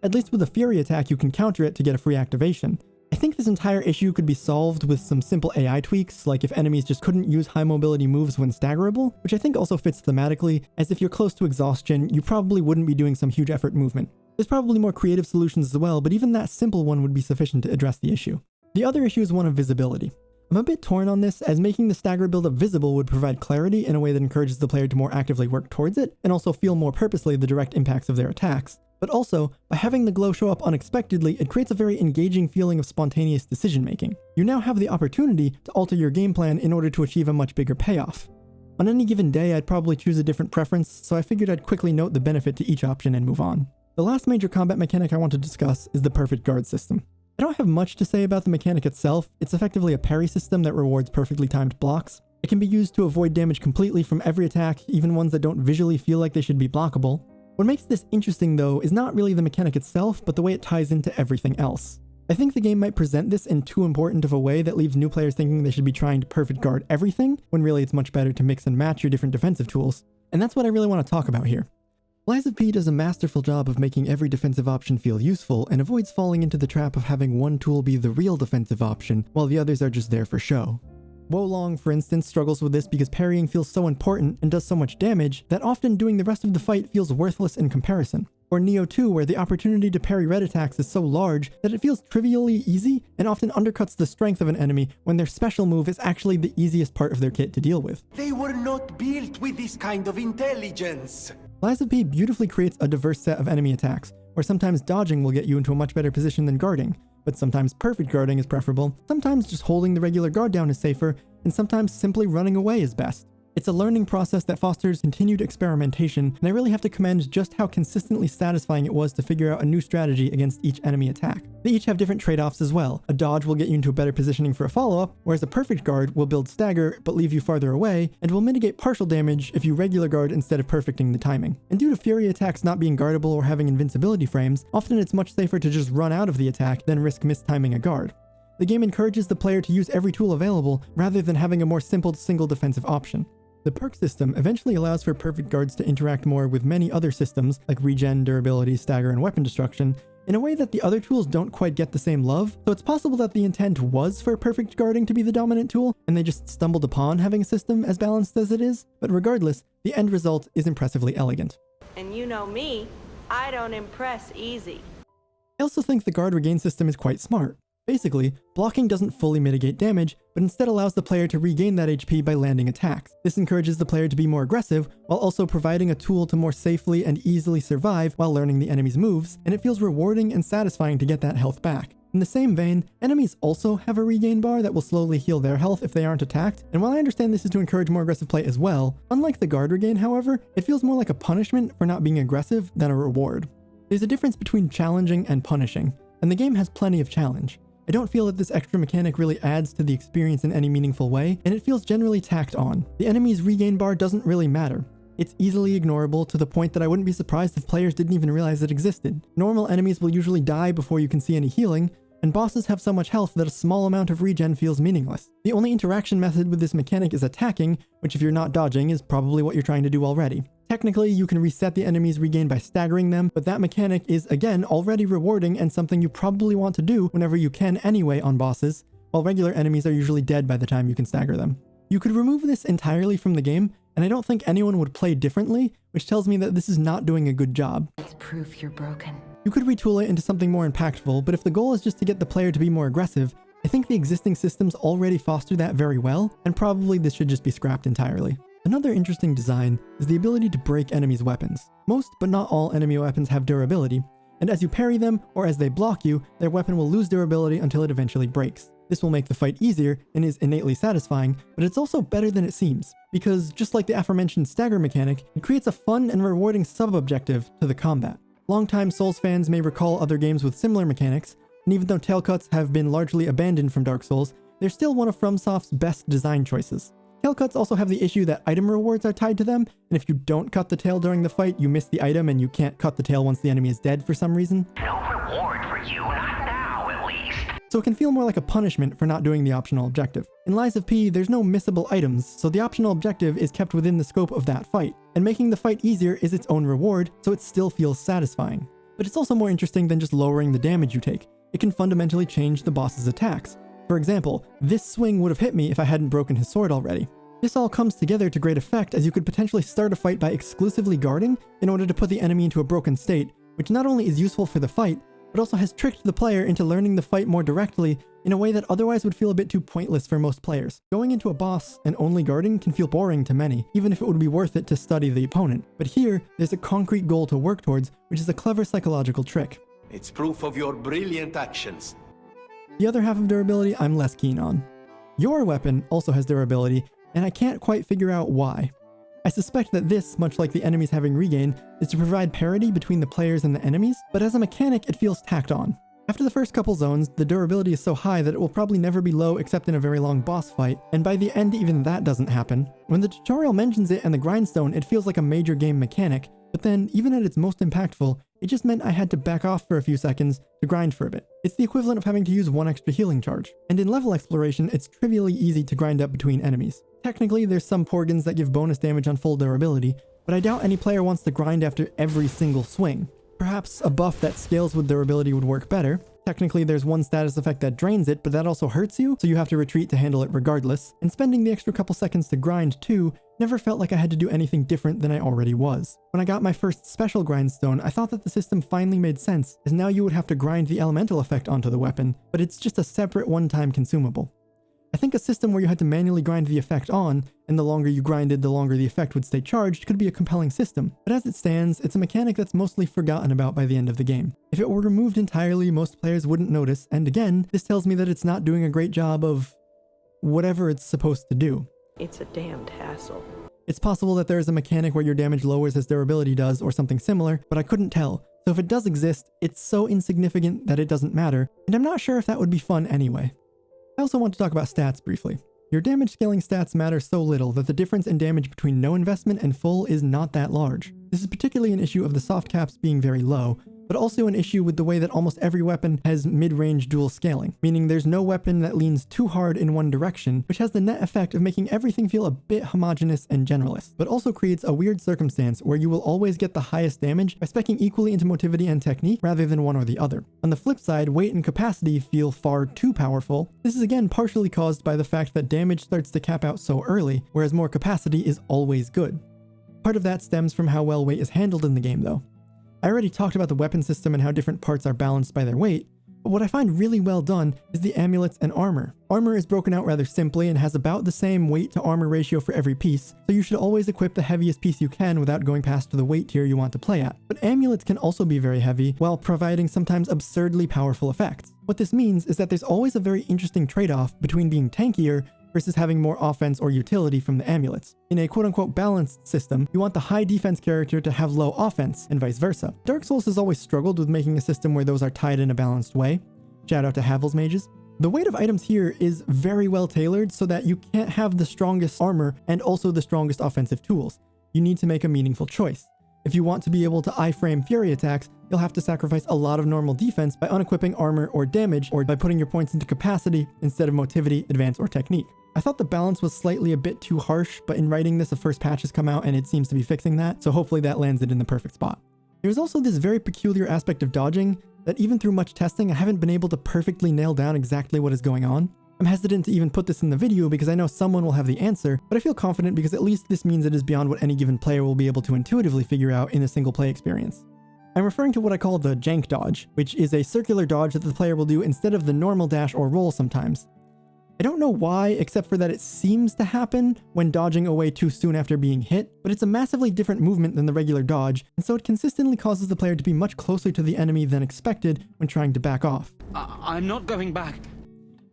At least with a Fury attack you can counter it to get a free activation. I think this entire issue could be solved with some simple AI tweaks, like if enemies just couldn't use high mobility moves when staggerable, which I think also fits thematically, as if you're close to exhaustion, you probably wouldn't be doing some huge effort movement. There's probably more creative solutions as well, but even that simple one would be sufficient to address the issue. The other issue is one of visibility. I'm a bit torn on this, as making the stagger build-up visible would provide clarity in a way that encourages the player to more actively work towards it, and also feel more purposely the direct impacts of their attacks. But also, by having the glow show up unexpectedly, it creates a very engaging feeling of spontaneous decision making. You now have the opportunity to alter your game plan in order to achieve a much bigger payoff. On any given day, I'd probably choose a different preference, so I figured I'd quickly note the benefit to each option and move on. The last major combat mechanic I want to discuss is the perfect guard system. I don't have much to say about the mechanic itself. It's effectively a parry system that rewards perfectly timed blocks. It can be used to avoid damage completely from every attack, even ones that don't visually feel like they should be blockable. What makes this interesting though is not really the mechanic itself, but the way it ties into everything else. I think the game might present this in too important of a way that leaves new players thinking they should be trying to perfect guard everything, when really it's much better to mix and match your different defensive tools. And that's what I really want to talk about here. Lies of P does a masterful job of making every defensive option feel useful and avoids falling into the trap of having one tool be the real defensive option while the others are just there for show. Wolong, for instance, struggles with this because parrying feels so important and does so much damage that often doing the rest of the fight feels worthless in comparison. Or Neo 2, where the opportunity to parry red attacks is so large that it feels trivially easy and often undercuts the strength of an enemy when their special move is actually the easiest part of their kit to deal with.
They were not built with this kind of intelligence.
Lies of P beautifully creates a diverse set of enemy attacks, where sometimes dodging will get you into a much better position than guarding, but sometimes perfect guarding is preferable, sometimes just holding the regular guard down is safer, and sometimes simply running away is best. It's a learning process that fosters continued experimentation, and I really have to commend just how consistently satisfying it was to figure out a new strategy against each enemy attack. They each have different trade-offs as well. A dodge will get you into a better positioning for a follow-up, whereas a perfect guard will build stagger but leave you farther away, and will mitigate partial damage if you regular guard instead of perfecting the timing. And due to fury attacks not being guardable or having invincibility frames, often it's much safer to just run out of the attack than risk mistiming a guard. The game encourages the player to use every tool available, rather than having a more simple single defensive option. The perk system eventually allows for perfect guards to interact more with many other systems, like regen, durability, stagger, and weapon destruction, in a way that the other tools don't quite get the same love, so it's possible that the intent was for perfect guarding to be the dominant tool, and they just stumbled upon having a system as balanced as it is, but regardless, the end result is impressively elegant.
And you know me, I don't impress easy.
I also think the guard regain system is quite smart. Basically, blocking doesn't fully mitigate damage, but instead allows the player to regain that HP by landing attacks. This encourages the player to be more aggressive, while also providing a tool to more safely and easily survive while learning the enemy's moves, and it feels rewarding and satisfying to get that health back. In the same vein, enemies also have a regain bar that will slowly heal their health if they aren't attacked, and while I understand this is to encourage more aggressive play as well, unlike the guard regain, however, it feels more like a punishment for not being aggressive than a reward. There's a difference between challenging and punishing, and the game has plenty of challenge. I don't feel that this extra mechanic really adds to the experience in any meaningful way, and it feels generally tacked on. The enemy's regain bar doesn't really matter. It's easily ignorable to the point that I wouldn't be surprised if players didn't even realize it existed. Normal enemies will usually die before you can see any healing, and bosses have so much health that a small amount of regen feels meaningless. The only interaction method with this mechanic is attacking, which if you're not dodging is probably what you're trying to do already. Technically, you can reset the enemy's regain by staggering them, but that mechanic is, again, already rewarding and something you probably want to do whenever you can anyway on bosses, while regular enemies are usually dead by the time you can stagger them. You could remove this entirely from the game, and I don't think anyone would play differently, which tells me that this is not doing a good job.
It's proof you're broken.
You could retool it into something more impactful, but if the goal is just to get the player to be more aggressive, I think the existing systems already foster that very well, and probably this should just be scrapped entirely. Another interesting design is the ability to break enemies' weapons. Most, but not all enemy weapons have durability, and as you parry them, or as they block you, their weapon will lose durability until it eventually breaks. This will make the fight easier and is innately satisfying, but it's also better than it seems, because just like the aforementioned stagger mechanic, it creates a fun and rewarding sub-objective to the combat. Longtime Souls fans may recall other games with similar mechanics, and even though tail cuts have been largely abandoned from Dark Souls, they're still one of FromSoft's best design choices. Tail cuts also have the issue that item rewards are tied to them, and if you don't cut the tail during the fight, you miss the item and you can't cut the tail once the enemy is dead for some reason.
No reward for you, not now at least.
So it can feel more like a punishment for not doing the optional objective. In Lies of P, there's no missable items, so the optional objective is kept within the scope of that fight, and making the fight easier is its own reward, so it still feels satisfying. But it's also more interesting than just lowering the damage you take. It can fundamentally change the boss's attacks. For example, this swing would have hit me if I hadn't broken his sword already. This all comes together to great effect as you could potentially start a fight by exclusively guarding in order to put the enemy into a broken state, which not only is useful for the fight, but also has tricked the player into learning the fight more directly in a way that otherwise would feel a bit too pointless for most players. Going into a boss and only guarding can feel boring to many, even if it would be worth it to study the opponent. But here, there's a concrete goal to work towards, which is a clever psychological trick.
It's proof of your brilliant actions.
The other half of durability I'm less keen on. Your weapon also has durability, and I can't quite figure out why. I suspect that this, much like the enemies having regain, is to provide parity between the players and the enemies, but as a mechanic it feels tacked on. After the first couple zones, the durability is so high that it will probably never be low except in a very long boss fight, and by the end even that doesn't happen. When the tutorial mentions it and the grindstone, it feels like a major game mechanic, but then, even at its most impactful, it just meant I had to back off for a few seconds to grind for a bit. It's the equivalent of having to use one extra healing charge. And in level exploration, it's trivially easy to grind up between enemies. Technically, there's some porgans that give bonus damage on full durability, but I doubt any player wants to grind after every single swing. Perhaps a buff that scales with durability would work better. Technically, there's one status effect that drains it, but that also hurts you, so you have to retreat to handle it regardless. And spending the extra couple seconds to grind too never felt like I had to do anything different than I already was. When I got my first special grindstone, I thought that the system finally made sense, as now you would have to grind the elemental effect onto the weapon, but it's just a separate one-time consumable. I think a system where you had to manually grind the effect on, and the longer you grinded, the longer the effect would stay charged, could be a compelling system. But as it stands, it's a mechanic that's mostly forgotten about by the end of the game. If it were removed entirely, most players wouldn't notice, and again, this tells me that it's not doing a great job of whatever it's supposed to do.
It's a damned hassle.
It's possible that there is a mechanic where your damage lowers as durability does, or something similar, but I couldn't tell. So if it does exist, it's so insignificant that it doesn't matter, and I'm not sure if that would be fun anyway. I also want to talk about stats briefly. Your damage scaling stats matter so little that the difference in damage between no investment and full is not that large. This is particularly an issue of the soft caps being very low, but also an issue with the way that almost every weapon has mid-range dual scaling, meaning there's no weapon that leans too hard in one direction, which has the net effect of making everything feel a bit homogeneous and generalist, but also creates a weird circumstance where you will always get the highest damage by speccing equally into motivity and technique rather than one or the other. On the flip side, weight and capacity feel far too powerful. This is again partially caused by the fact that damage starts to cap out so early, whereas more capacity is always good. Part of that stems from how well weight is handled in the game though. I already talked about the weapon system and how different parts are balanced by their weight, but what I find really well done is the amulets and armor. Armor is broken out rather simply and has about the same weight to armor ratio for every piece, so you should always equip the heaviest piece you can without going past the weight tier you want to play at. But amulets can also be very heavy while providing sometimes absurdly powerful effects. What this means is that there's always a very interesting trade-off between being tankier versus having more offense or utility from the amulets. In a quote-unquote balanced system, you want the high defense character to have low offense, and vice versa. Dark Souls has always struggled with making a system where those are tied in a balanced way. Shout out to Havel's mages. The weight of items here is very well tailored so that you can't have the strongest armor and also the strongest offensive tools. You need to make a meaningful choice. If you want to be able to iframe fury attacks, you'll have to sacrifice a lot of normal defense by unequipping armor or damage, or by putting your points into capacity instead of motivity, advance, or technique. I thought the balance was slightly a bit too harsh, but in writing this, a first patch has come out and it seems to be fixing that, so hopefully that lands it in the perfect spot. There's also this very peculiar aspect of dodging that even through much testing, I haven't been able to perfectly nail down exactly what is going on. I'm hesitant to even put this in the video because I know someone will have the answer, but I feel confident because at least this means it is beyond what any given player will be able to intuitively figure out in a single play experience. I'm referring to what I call the jank dodge, which is a circular dodge that the player will do instead of the normal dash or roll sometimes. I don't know why, except for that it seems to happen when dodging away too soon after being hit, but it's a massively different movement than the regular dodge, and so it consistently causes the player to be much closer to the enemy than expected when trying to back off.
I'm not going back.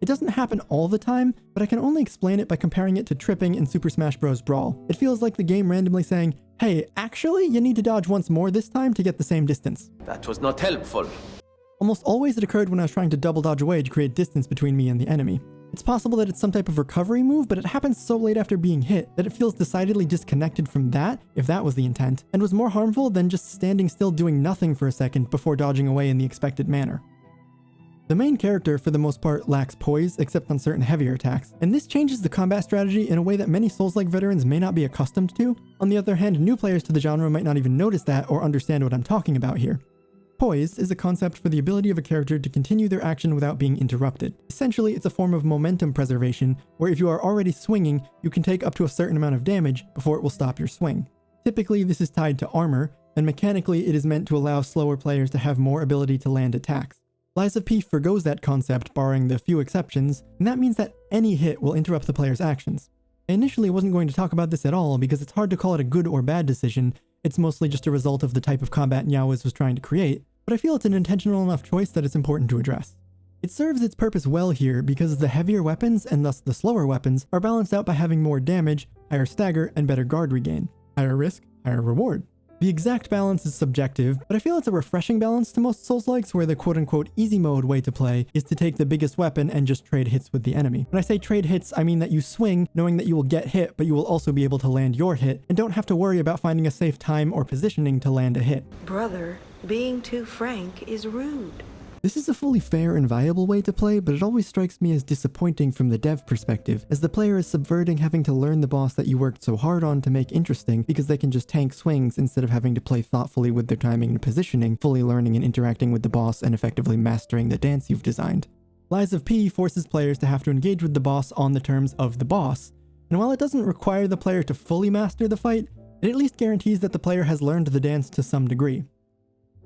It doesn't happen all the time, but I can only explain it by comparing it to tripping in Super Smash Bros. Brawl. It feels like the game randomly saying, hey, actually, you need to dodge once more this time to get the same distance.
That was not helpful.
Almost always it occurred when I was trying to double dodge away to create distance between me and the enemy. It's possible that it's some type of recovery move, but it happens so late after being hit that it feels decidedly disconnected from that, if that was the intent, and was more harmful than just standing still doing nothing for a second before dodging away in the expected manner. The main character, for the most part, lacks poise except on certain heavier attacks, and this changes the combat strategy in a way that many Souls-like veterans may not be accustomed to. On the other hand, new players to the genre might not even notice that or understand what I'm talking about here. Poise is a concept for the ability of a character to continue their action without being interrupted. Essentially, it's a form of momentum preservation, where if you are already swinging, you can take up to a certain amount of damage before it will stop your swing. Typically, this is tied to armor, and mechanically it is meant to allow slower players to have more ability to land attacks. Lies of P forgoes that concept, barring the few exceptions, and that means that any hit will interrupt the player's actions. I initially wasn't going to talk about this at all because it's hard to call it a good or bad decision. It's mostly just a result of the type of combat Nyaoiz was trying to create, but I feel it's an intentional enough choice that it's important to address. It serves its purpose well here because the heavier weapons, and thus the slower weapons, are balanced out by having more damage, higher stagger, and better guard regain. Higher risk, higher reward. The exact balance is subjective, but I feel it's a refreshing balance to most Souls-likes where the quote-unquote easy mode way to play is to take the biggest weapon and just trade hits with the enemy. When I say trade hits, I mean that you swing knowing that you will get hit, but you will also be able to land your hit, and don't have to worry about finding a safe time or positioning to land a hit.
Brother, being too frank is rude.
This is a fully fair and viable way to play, but it always strikes me as disappointing from the dev perspective, as the player is subverting having to learn the boss that you worked so hard on to make interesting because they can just tank swings instead of having to play thoughtfully with their timing and positioning, fully learning and interacting with the boss and effectively mastering the dance you've designed. Lies of P forces players to have to engage with the boss on the terms of the boss, and while it doesn't require the player to fully master the fight, it at least guarantees that the player has learned the dance to some degree.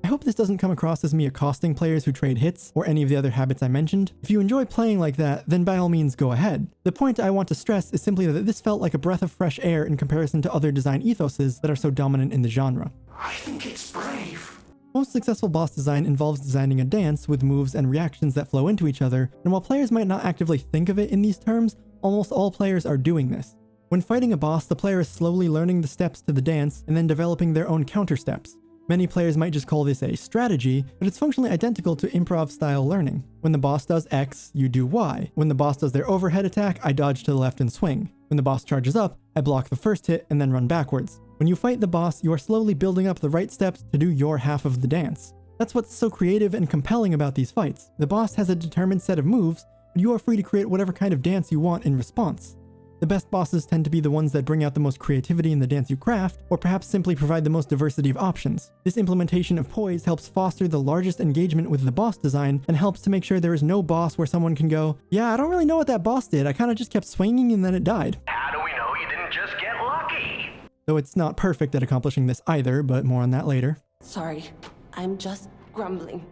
I hope this doesn't come across as me accosting players who trade hits, or any of the other habits I mentioned. If you enjoy playing like that, then by all means go ahead. The point I want to stress is simply that this felt like a breath of fresh air in comparison to other design ethoses that are so dominant in the genre.
I think it's brave.
Most successful boss design involves designing a dance with moves and reactions that flow into each other, and while players might not actively think of it in these terms, almost all players are doing this. When fighting a boss, the player is slowly learning the steps to the dance and then developing their own counter steps. Many players might just call this a strategy, but it's functionally identical to improv-style learning. When the boss does X, you do Y. When the boss does their overhead attack, I dodge to the left and swing. When the boss charges up, I block the first hit and then run backwards. When you fight the boss, you are slowly building up the right steps to do your half of the dance. That's what's so creative and compelling about these fights. The boss has a determined set of moves, but you are free to create whatever kind of dance you want in response. The best bosses tend to be the ones that bring out the most creativity in the dance you craft, or perhaps simply provide the most diversity of options. This implementation of poise helps foster the largest engagement with the boss design, and helps to make sure there is no boss where someone can go, yeah, I don't really know what that boss did, I kinda just kept swinging and then it died.
How do we know you didn't just get lucky?
Though it's not perfect at accomplishing this either, but more on that later.
Sorry, I'm just grumbling.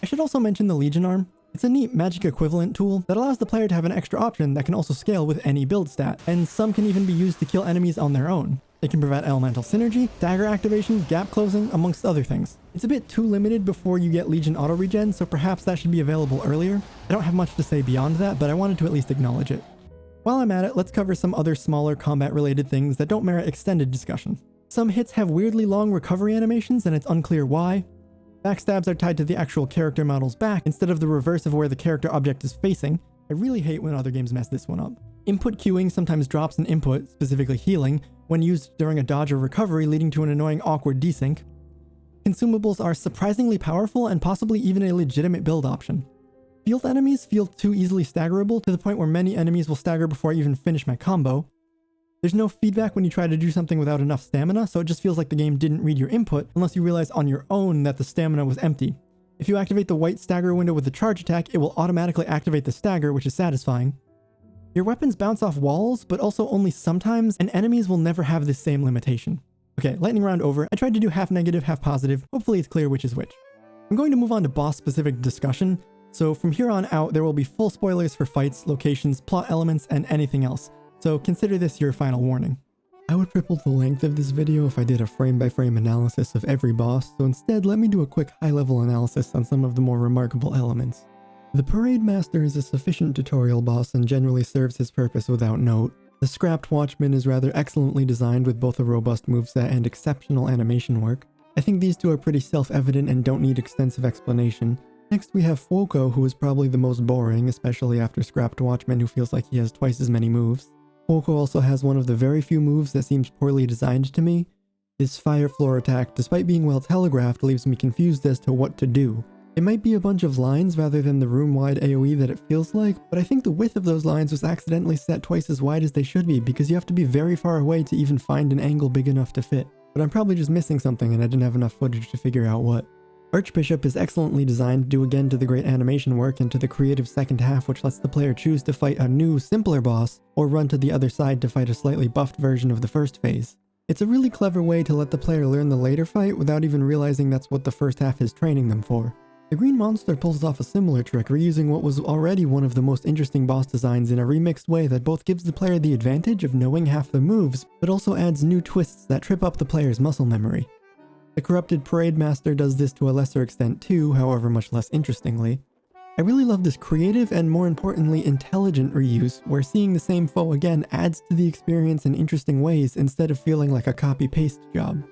I should also mention the Legion Arm. It's a neat magic equivalent tool that allows the player to have an extra option that can also scale with any build stat, and some can even be used to kill enemies on their own. It can provide elemental synergy, dagger activation, gap closing, amongst other things. It's a bit too limited before you get Legion auto regen, so perhaps that should be available earlier. I don't have much to say beyond that, but I wanted to at least acknowledge it. While I'm at it, let's cover some other smaller combat related things that don't merit extended discussion. Some hits have weirdly long recovery animations and it's unclear why. Backstabs are tied to the actual character model's back instead of the reverse of where the character object is facing. I really hate when other games mess this one up. Input queuing sometimes drops an input, specifically healing, when used during a dodge or recovery, leading to an annoying awkward desync. Consumables are surprisingly powerful and possibly even a legitimate build option. Field enemies feel too easily staggerable to the point where many enemies will stagger before I even finish my combo. There's no feedback when you try to do something without enough stamina, so it just feels like the game didn't read your input unless you realize on your own that the stamina was empty. If you activate the white stagger window with the charge attack, it will automatically activate the stagger, which is satisfying. Your weapons bounce off walls, but also only sometimes, and enemies will never have this same limitation. Okay, lightning round over. I tried to do half negative, half positive. Hopefully it's clear which is which. I'm going to move on to boss-specific discussion, so from here on out there will be full spoilers for fights, locations, plot elements, and anything else. So consider this your final warning. I would triple the length of this video if I did a frame-by-frame analysis of every boss, so instead let me do a quick high-level analysis on some of the more remarkable elements. The Parade Master is a sufficient tutorial boss and generally serves his purpose without note. The Scrapped Watchman is rather excellently designed with both a robust moveset and exceptional animation work. I think these two are pretty self-evident and don't need extensive explanation. Next we have Fuoko, who is probably the most boring, especially after Scrapped Watchman, who feels like he has twice as many moves. Fuoko also has one of the very few moves that seems poorly designed to me. His fire floor attack, despite being well telegraphed, leaves me confused as to what to do. It might be a bunch of lines rather than the room-wide AoE that it feels like, but I think the width of those lines was accidentally set twice as wide as they should be because you have to be very far away to even find an angle big enough to fit. But I'm probably just missing something and I didn't have enough footage to figure out what. Archbishop is excellently designed due again to the great animation work and to the creative second half, which lets the player choose to fight a new, simpler boss, or run to the other side to fight a slightly buffed version of the first phase. It's a really clever way to let the player learn the later fight without even realizing that's what the first half is training them for. The Green Monster pulls off a similar trick, reusing what was already one of the most interesting boss designs in a remixed way that both gives the player the advantage of knowing half the moves, but also adds new twists that trip up the player's muscle memory. The Corrupted Parade Master does this to a lesser extent too, however much less interestingly. I really love this creative and, more importantly, intelligent reuse, where seeing the same foe again adds to the experience in interesting ways instead of feeling like a copy-paste job.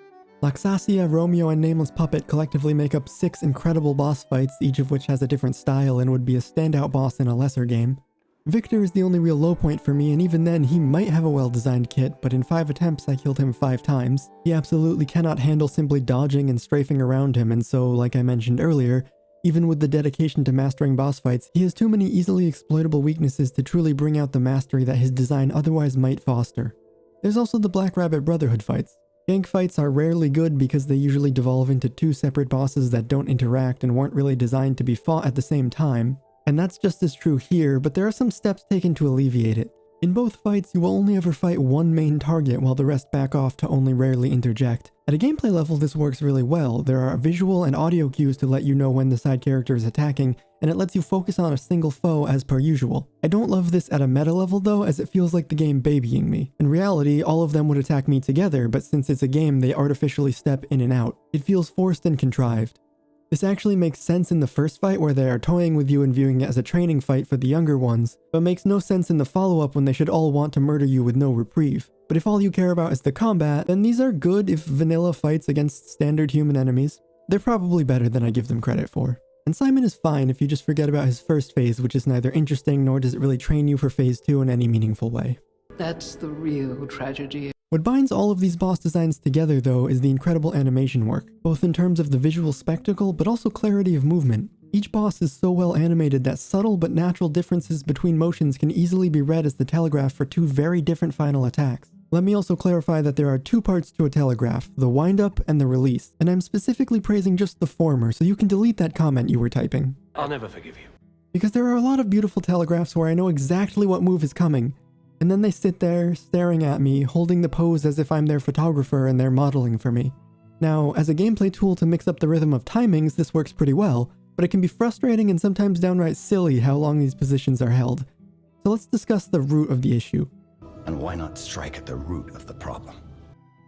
Laxasia, Romeo, and Nameless Puppet collectively make up 6 incredible boss fights, each of which has a different style and would be a standout boss in a lesser game. Victor is the only real low point for me, and even then he might have a well-designed kit, but in 5 attempts I killed him 5 times. He absolutely cannot handle simply dodging and strafing around him, and so, like I mentioned earlier, even with the dedication to mastering boss fights, he has too many easily exploitable weaknesses to truly bring out the mastery that his design otherwise might foster. There's also the Black Rabbit Brotherhood fights. Gank fights are rarely good because they usually devolve into 2 separate bosses that don't interact and weren't really designed to be fought at the same time. And that's just as true here, but there are some steps taken to alleviate it. In both fights, you will only ever fight one main target while the rest back off to only rarely interject. At a gameplay level, this works really well. There are visual and audio cues to let you know when the side character is attacking, and it lets you focus on a single foe as per usual. I don't love this at a meta level though, as it feels like the game babying me. In reality, all of them would attack me together, but since it's a game, they artificially step in and out. It feels forced and contrived. This actually makes sense in the first fight where they are toying with you and viewing it as a training fight for the younger ones, but makes no sense in the follow-up when they should all want to murder you with no reprieve. But if all you care about is the combat, then these are good if vanilla fights against standard human enemies. They're probably better than I give them credit for. And Simon is fine if you just forget about his first phase, which is neither interesting nor does it really train you for phase 2 in any meaningful way.
That's the real tragedy.
What binds all of these boss designs together though is the incredible animation work, both in terms of the visual spectacle but also clarity of movement. Each boss is so well animated that subtle but natural differences between motions can easily be read as the telegraph for 2 very different final attacks. Let me also clarify that there are 2 parts to a telegraph, the wind-up and the release, and I'm specifically praising just the former, so you can delete that comment you were typing.
I'll never forgive you.
Because there are a lot of beautiful telegraphs where I know exactly what move is coming, and then they sit there, staring at me, holding the pose as if I'm their photographer and they're modeling for me. Now, as a gameplay tool to mix up the rhythm of timings, this works pretty well, but it can be frustrating and sometimes downright silly how long these positions are held. So let's discuss the root of the issue.
And why not strike at the root of the problem?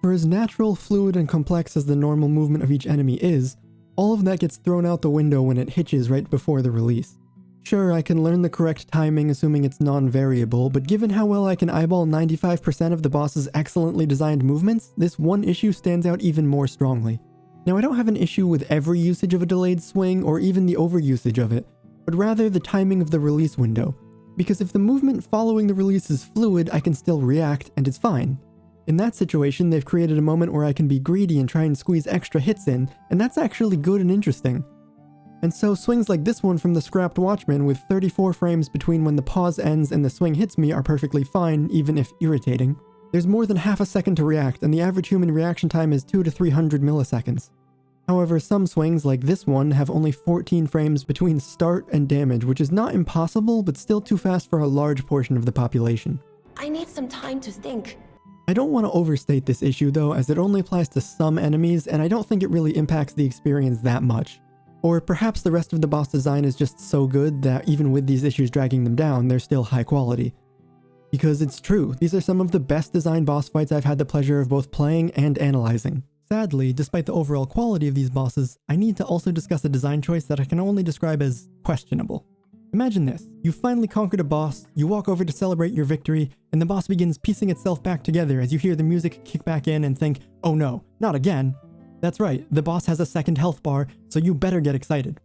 For as natural, fluid, and complex as the normal movement of each enemy is, all of that gets thrown out the window when it hitches right before the release. Sure, I can learn the correct timing assuming it's non-variable, but given how well I can eyeball 95% of the boss's excellently designed movements, this one issue stands out even more strongly. Now, I don't have an issue with every usage of a delayed swing or even the overusage of it, but rather the timing of the release window. Because if the movement following the release is fluid, I can still react, and it's fine. In that situation, they've created a moment where I can be greedy and try and squeeze extra hits in, and that's actually good and interesting. And so swings like this one from the Scrapped Watchman with 34 frames between when the pause ends and the swing hits me are perfectly fine, even if irritating. There's more than half a second to react, and the average human reaction time is 200 to 300 milliseconds. However, some swings, like this one, have only 14 frames between start and damage, which is not impossible, but still too fast for a large portion of the population.
I need some time to think.
I don't want to overstate this issue though, as it only applies to some enemies, and I don't think it really impacts the experience that much. Or perhaps the rest of the boss design is just so good that even with these issues dragging them down, they're still high quality. Because it's true, these are some of the best designed boss fights I've had the pleasure of both playing and analyzing. Sadly, despite the overall quality of these bosses, I need to also discuss a design choice that I can only describe as questionable. Imagine this, you've finally conquered a boss, you walk over to celebrate your victory, and the boss begins piecing itself back together as you hear the music kick back in and think, oh no, not again. That's right, the boss has a second health bar, so you better get excited.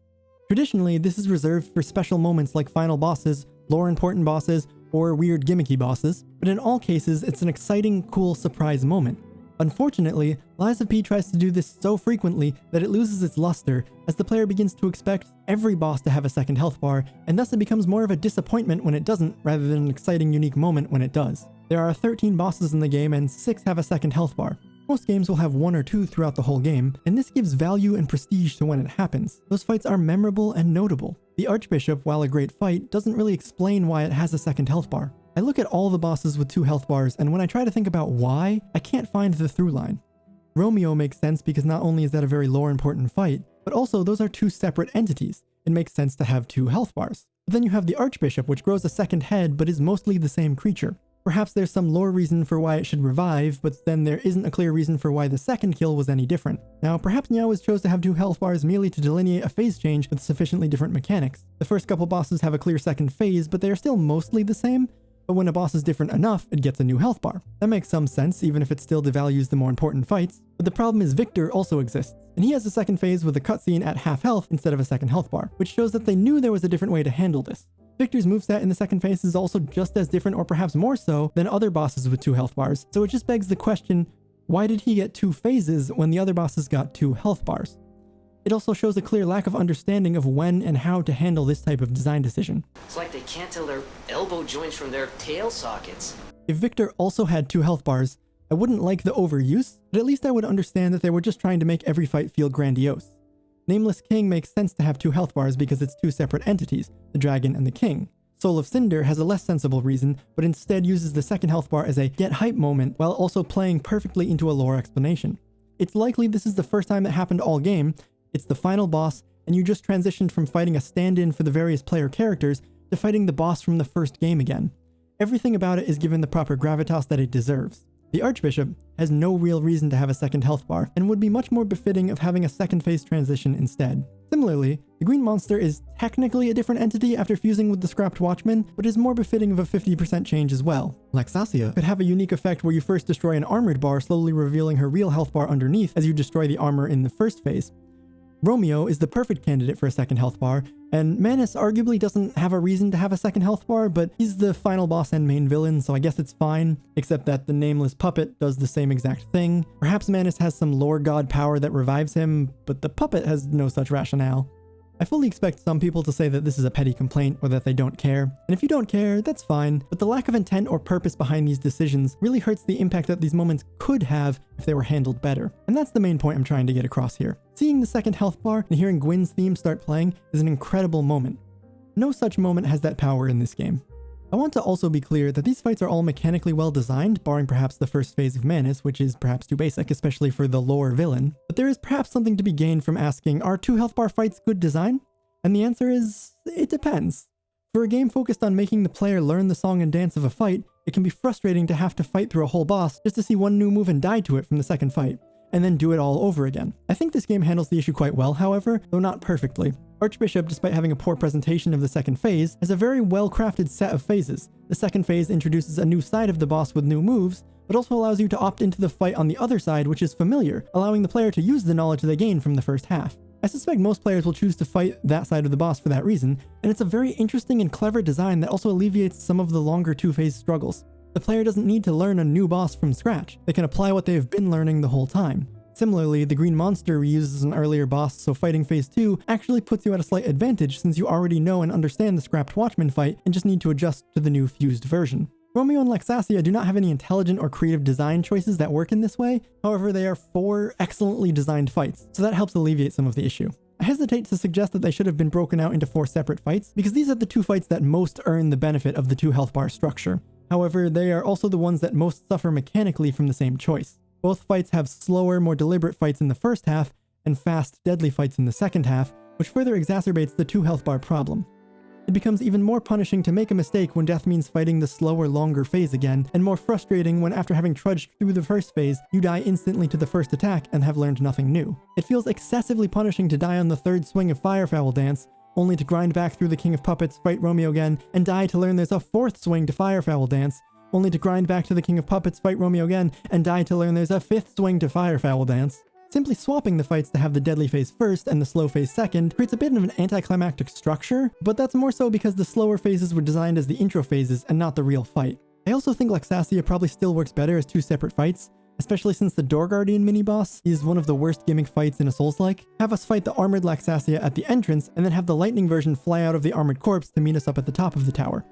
Traditionally, this is reserved for special moments like final bosses, lore-important bosses, or weird gimmicky bosses, but in all cases, it's an exciting, cool surprise moment. Unfortunately, Lies of P tries to do this so frequently that it loses its luster as the player begins to expect every boss to have a second health bar, and thus it becomes more of a disappointment when it doesn't rather than an exciting, unique moment when it does. There are 13 bosses in the game and 6 have a second health bar. Most games will have 1 or 2 throughout the whole game, and this gives value and prestige to when it happens. Those fights are memorable and notable. The Archbishop, while a great fight, doesn't really explain why it has a second health bar. I look at all the bosses with 2 health bars, and when I try to think about why, I can't find the through line. Romeo makes sense because not only is that a very lore important fight, But also, those are two separate entities. It makes sense to have two health bars. But then you have the Archbishop, which grows a second head but is mostly the same creature. Perhaps there's some lore reason for why it should revive, but then there isn't a clear reason for why the second kill was any different. Now, perhaps Niaouz chose to have two health bars merely to delineate a phase change with sufficiently different mechanics. The first couple bosses have a clear second phase, but they are still mostly the same. But when a boss is different enough, it gets a new health bar. That makes some sense, even if it still devalues the more important fights. But the problem is Victor also exists, and he has a second phase with a cutscene at half health instead of a second health bar, which shows that they knew there was a different way to handle this. Victor's moveset in the second phase is also just as different, or perhaps more so, than other bosses with two health bars, so it just begs the question, why did he get two phases when the other bosses got two health bars? It also shows a clear lack of understanding of when and how to handle this type of design decision.
It's like they can't tell their elbow joints from their tail sockets.
If Victor also had two health bars, I wouldn't like the overuse, but at least I would understand that they were just trying to make every fight feel grandiose. Nameless King makes sense to have two health bars because it's two separate entities, the dragon and the king. Soul of Cinder has a less sensible reason, but instead uses the second health bar as a get hype moment while also playing perfectly into a lore explanation. It's likely this is the first time it happened all game, it's the final boss, and you just transitioned from fighting a stand-in for the various player characters to fighting the boss from the first game again. Everything about it is given the proper gravitas that it deserves. The Archbishop has no real reason to have a second health bar, and would be much more befitting of having a second phase transition instead. Similarly, the Green Monster is technically a different entity after fusing with the Scrapped Watchman, but is more befitting of a 50% change as well. Laxasia could have a unique effect where you first destroy an armored bar, slowly revealing her real health bar underneath as you destroy the armor in the first phase. Romeo is the perfect candidate for a second health bar, and Manus arguably doesn't have a reason to have a second health bar, but he's the final boss and main villain, so I guess it's fine, except that the nameless puppet does the same exact thing. Perhaps Manus has some lore god power that revives him, but the puppet has no such rationale. I fully expect some people to say that this is a petty complaint or that they don't care, and if you don't care, that's fine, but the lack of intent or purpose behind these decisions really hurts the impact that these moments could have if they were handled better. And that's the main point I'm trying to get across here. Seeing the second health bar and hearing Gwyn's theme start playing is an incredible moment. No such moment has that power in this game. I want to also be clear that these fights are all mechanically well designed, barring perhaps the first phase of Manus, which is perhaps too basic, especially for the lore villain. But there is perhaps something to be gained from asking, are two health bar fights good design? And the answer is, it depends. For a game focused on making the player learn the song and dance of a fight, it can be frustrating to have to fight through a whole boss just to see one new move and die to it from the second fight, and then do it all over again. I think this game handles the issue quite well, however, though not perfectly. Archbishop, despite having a poor presentation of the second phase, has a very well-crafted set of phases. The second phase introduces a new side of the boss with new moves, but also allows you to opt into the fight on the other side, which is familiar, allowing the player to use the knowledge they gain from the first half. I suspect most players will choose to fight that side of the boss for that reason, and it's a very interesting and clever design that also alleviates some of the longer two-phase struggles. The player doesn't need to learn a new boss from scratch, they can apply what they've been learning the whole time. Similarly, the Green Monster reuses an earlier boss, so fighting phase 2 actually puts you at a slight advantage since you already know and understand the Scrapped Watchman fight and just need to adjust to the new fused version. Romeo and Laxasia do not have any intelligent or creative design choices that work in this way, however they are 4 excellently designed fights, so that helps alleviate some of the issue. I hesitate to suggest that they should have been broken out into 4 separate fights, because these are the 2 fights that most earn the benefit of the 2 health bar structure. However, they are also the ones that most suffer mechanically from the same choice. Both fights have slower, more deliberate fights in the first half, and fast, deadly fights in the second half, which further exacerbates the 2 health bar problem. It becomes even more punishing to make a mistake when death means fighting the slower, longer phase again, and more frustrating when after having trudged through the first phase, you die instantly to the first attack and have learned nothing new. It feels excessively punishing to die on the 3rd swing of Firefowl Dance, only to grind back through the King of Puppets, fight Romeo again, and die to learn there's a 4th swing to Firefowl Dance, only to grind back to the King of Puppets, fight Romeo again, and die to learn there's a 5th swing to Firefowl Dance. Simply swapping the fights to have the deadly phase first and the slow phase second creates a bit of an anticlimactic structure, but that's more so because the slower phases were designed as the intro phases and not the real fight. I also think Laxasia probably still works better as 2 separate fights, especially since the Door Guardian mini-boss is one of the worst gimmick fights in a Souls-like. Have us fight the armored Laxasia at the entrance, and then have the lightning version fly out of the armored corpse to meet us up at the top of the tower.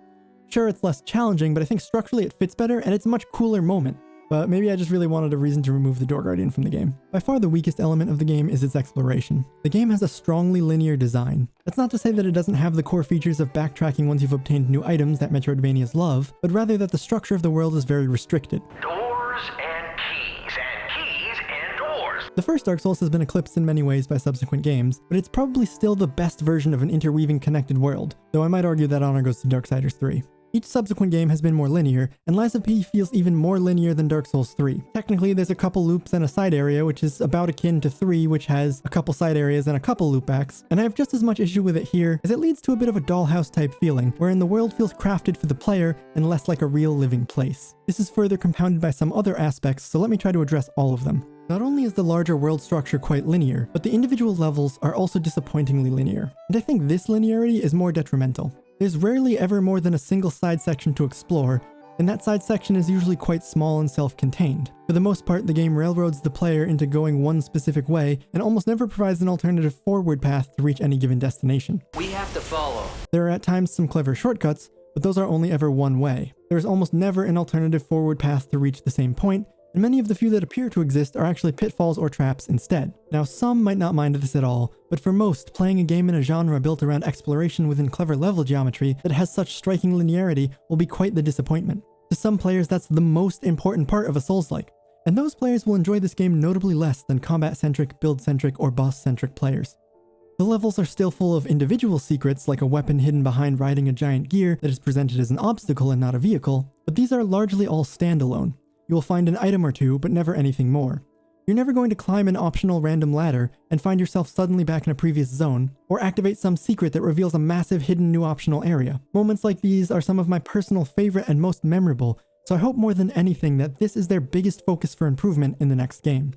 Sure, it's less challenging, but I think structurally it fits better, and it's a much cooler moment. But maybe I just really wanted a reason to remove the Door Guardian from the game. By far the weakest element of the game is its exploration. The game has a strongly linear design. That's not to say that it doesn't have the core features of backtracking once you've obtained new items that Metroidvanias love, but rather that the structure of the world is very restricted.
Doors and keys and doors.
The first Dark Souls has been eclipsed in many ways by subsequent games, but it's probably still the best version of an interweaving connected world, though I might argue that honor goes to Darksiders 3. Each subsequent game has been more linear, and Lies of P feels even more linear than Dark Souls 3. Technically, there's a couple loops and a side area, which is about akin to 3, which has a couple side areas and a couple loopbacks, and I have just as much issue with it here, as it leads to a bit of a dollhouse type feeling, wherein the world feels crafted for the player and less like a real living place. This is further compounded by some other aspects, so let me try to address all of them. Not only is the larger world structure quite linear, but the individual levels are also disappointingly linear, and I think this linearity is more detrimental. There's rarely ever more than a single side section to explore, and that side section is usually quite small and self-contained. For the most part, the game railroads the player into going one specific way, and almost never provides an alternative forward path to reach any given destination.
We have to follow.
There are at times some clever shortcuts, but those are only ever one way. There is almost never an alternative forward path to reach the same point, and many of the few that appear to exist are actually pitfalls or traps instead. Now, some might not mind this at all, but for most, playing a game in a genre built around exploration within clever level geometry that has such striking linearity will be quite the disappointment. To some players, that's the most important part of a Souls-like, and those players will enjoy this game notably less than combat-centric, build-centric, or boss-centric players. The levels are still full of individual secrets, like a weapon hidden behind riding a giant gear that is presented as an obstacle and not a vehicle, but these are largely all standalone. You will find an item or two, but never anything more. You're never going to climb an optional random ladder and find yourself suddenly back in a previous zone, or activate some secret that reveals a massive hidden new optional area. Moments like these are some of my personal favorite and most memorable, so I hope more than anything that this is their biggest focus for improvement in the next game.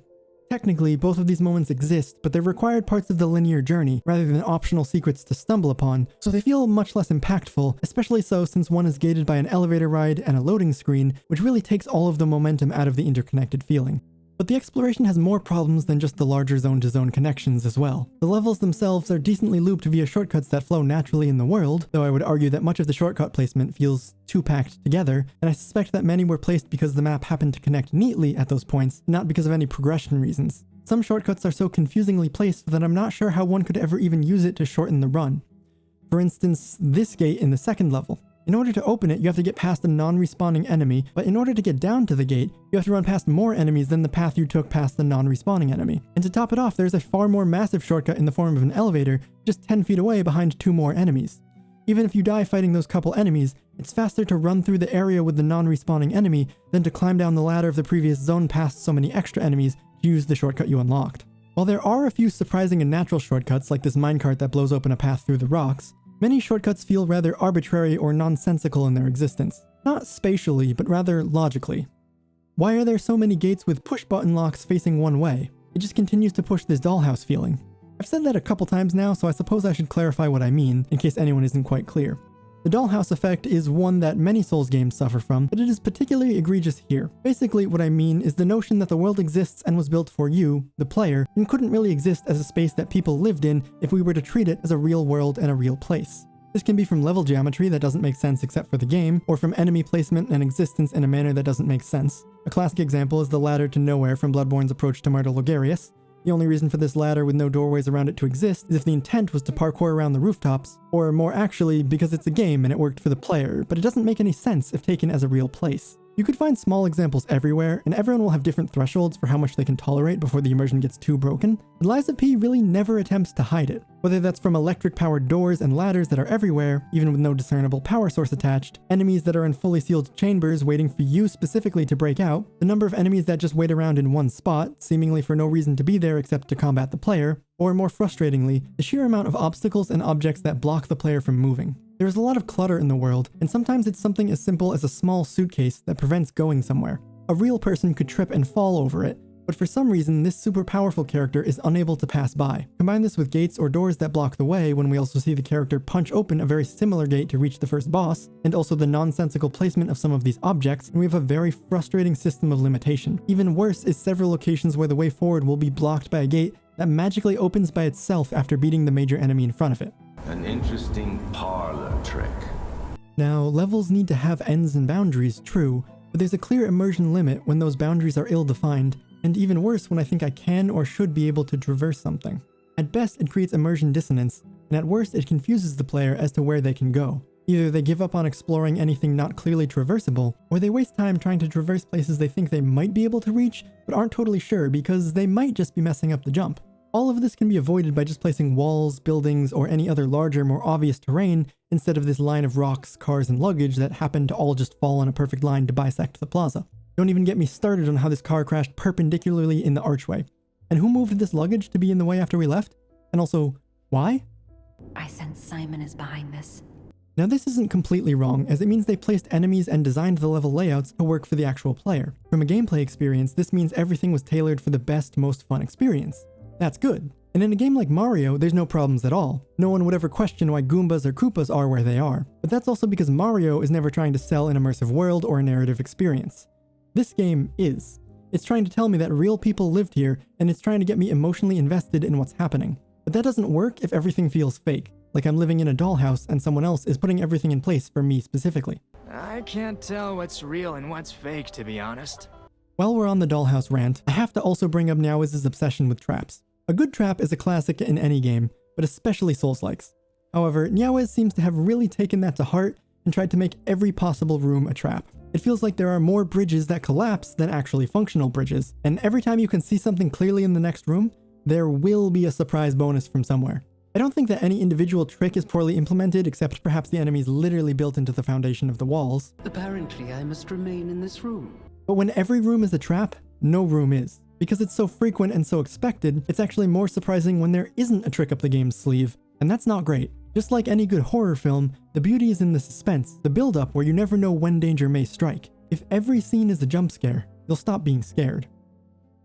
Technically, both of these moments exist, but they're required parts of the linear journey, rather than optional secrets to stumble upon, so they feel much less impactful, especially so since one is gated by an elevator ride and a loading screen, which really takes all of the momentum out of the interconnected feeling. But the exploration has more problems than just the larger zone-to-zone connections as well. The levels themselves are decently looped via shortcuts that flow naturally in the world, though I would argue that much of the shortcut placement feels too packed together, and I suspect that many were placed because the map happened to connect neatly at those points, not because of any progression reasons. Some shortcuts are so confusingly placed that I'm not sure how one could ever even use it to shorten the run. For instance, this gate in the second level. In order to open it, you have to get past a non-respawning enemy, but in order to get down to the gate, you have to run past more enemies than the path you took past the non-respawning enemy. And to top it off, there's a far more massive shortcut in the form of an elevator, just 10 feet away behind 2 more enemies. Even if you die fighting those couple enemies, it's faster to run through the area with the non-respawning enemy than to climb down the ladder of the previous zone past so many extra enemies to use the shortcut you unlocked. While there are a few surprising and natural shortcuts like this minecart that blows open a path through the rocks, many shortcuts feel rather arbitrary or nonsensical in their existence. Not spatially, but rather logically. Why are there so many gates with push-button locks facing one way? It just continues to push this dollhouse feeling. I've said that a couple times now, so I suppose I should clarify what I mean, in case anyone isn't quite clear. The dollhouse effect is one that many Souls games suffer from, but it is particularly egregious here. Basically, what I mean is the notion that the world exists and was built for you, the player, and couldn't really exist as a space that people lived in if we were to treat it as a real world and a real place. This can be from level geometry that doesn't make sense except for the game, or from enemy placement and existence in a manner that doesn't make sense. A classic example is the ladder to nowhere from Bloodborne's approach to Myrtle Logarius. The only reason for this ladder with no doorways around it to exist is if the intent was to parkour around the rooftops, or more actually, because it's a game and it worked for the player, but it doesn't make any sense if taken as a real place. You could find small examples everywhere, and everyone will have different thresholds for how much they can tolerate before the immersion gets too broken, but Lies of P really never attempts to hide it. Whether that's from electric-powered doors and ladders that are everywhere, even with no discernible power source attached, enemies that are in fully sealed chambers waiting for you specifically to break out, the number of enemies that just wait around in one spot, seemingly for no reason to be there except to combat the player, or more frustratingly, the sheer amount of obstacles and objects that block the player from moving. There is a lot of clutter in the world, and sometimes it's something as simple as a small suitcase that prevents going somewhere. A real person could trip and fall over it, but for some reason this super powerful character is unable to pass by. Combine this with gates or doors that block the way when we also see the character punch open a very similar gate to reach the first boss, and also the nonsensical placement of some of these objects, and we have a very frustrating system of limitation. Even worse is several locations where the way forward will be blocked by a gate that magically opens by itself after beating the major enemy in front of it.
An interesting parlor trick.
Now, levels need to have ends and boundaries, true, but there's a clear immersion limit when those boundaries are ill-defined, and even worse when I think I can or should be able to traverse something. At best, it creates immersion dissonance, and at worst, it confuses the player as to where they can go. Either they give up on exploring anything not clearly traversable, or they waste time trying to traverse places they think they might be able to reach, but aren't totally sure because they might just be messing up the jump. All of this can be avoided by just placing walls, buildings, or any other larger, more obvious terrain instead of this line of rocks, cars, and luggage that happen to all just fall in a perfect line to bisect the plaza. Don't even get me started on how this car crashed perpendicularly in the archway. And who moved this luggage to be in the way after we left? And also, why?
I sense Simon is behind this.
Now this isn't completely wrong, as it means they placed enemies and designed the level layouts to work for the actual player. From a gameplay experience, this means everything was tailored for the best, most fun experience. That's good. And in a game like Mario, there's no problems at all. No one would ever question why Goombas or Koopas are where they are. But that's also because Mario is never trying to sell an immersive world or a narrative experience. This game is. It's trying to tell me that real people lived here, and it's trying to get me emotionally invested in what's happening. But that doesn't work if everything feels fake, like I'm living in a dollhouse and someone else is putting everything in place for me specifically.
I can't tell what's real and what's fake, to be honest.
While we're on the dollhouse rant, I have to also bring up Niaoiz's obsession with traps. A good trap is a classic in any game, but especially Souls-likes. However, Niaoiz seems to have really taken that to heart and tried to make every possible room a trap. It feels like there are more bridges that collapse than actually functional bridges, and every time you can see something clearly in the next room, there will be a surprise bonus from somewhere. I don't think that any individual trick is poorly implemented, except perhaps the enemies literally built into the foundation of the walls.
Apparently, I must remain in this room.
But when every room is a trap, no room is. Because it's so frequent and so expected, it's actually more surprising when there isn't a trick up the game's sleeve, and that's not great. Just like any good horror film, the beauty is in the suspense, the build-up where you never know when danger may strike. If every scene is a jump scare, you'll stop being scared.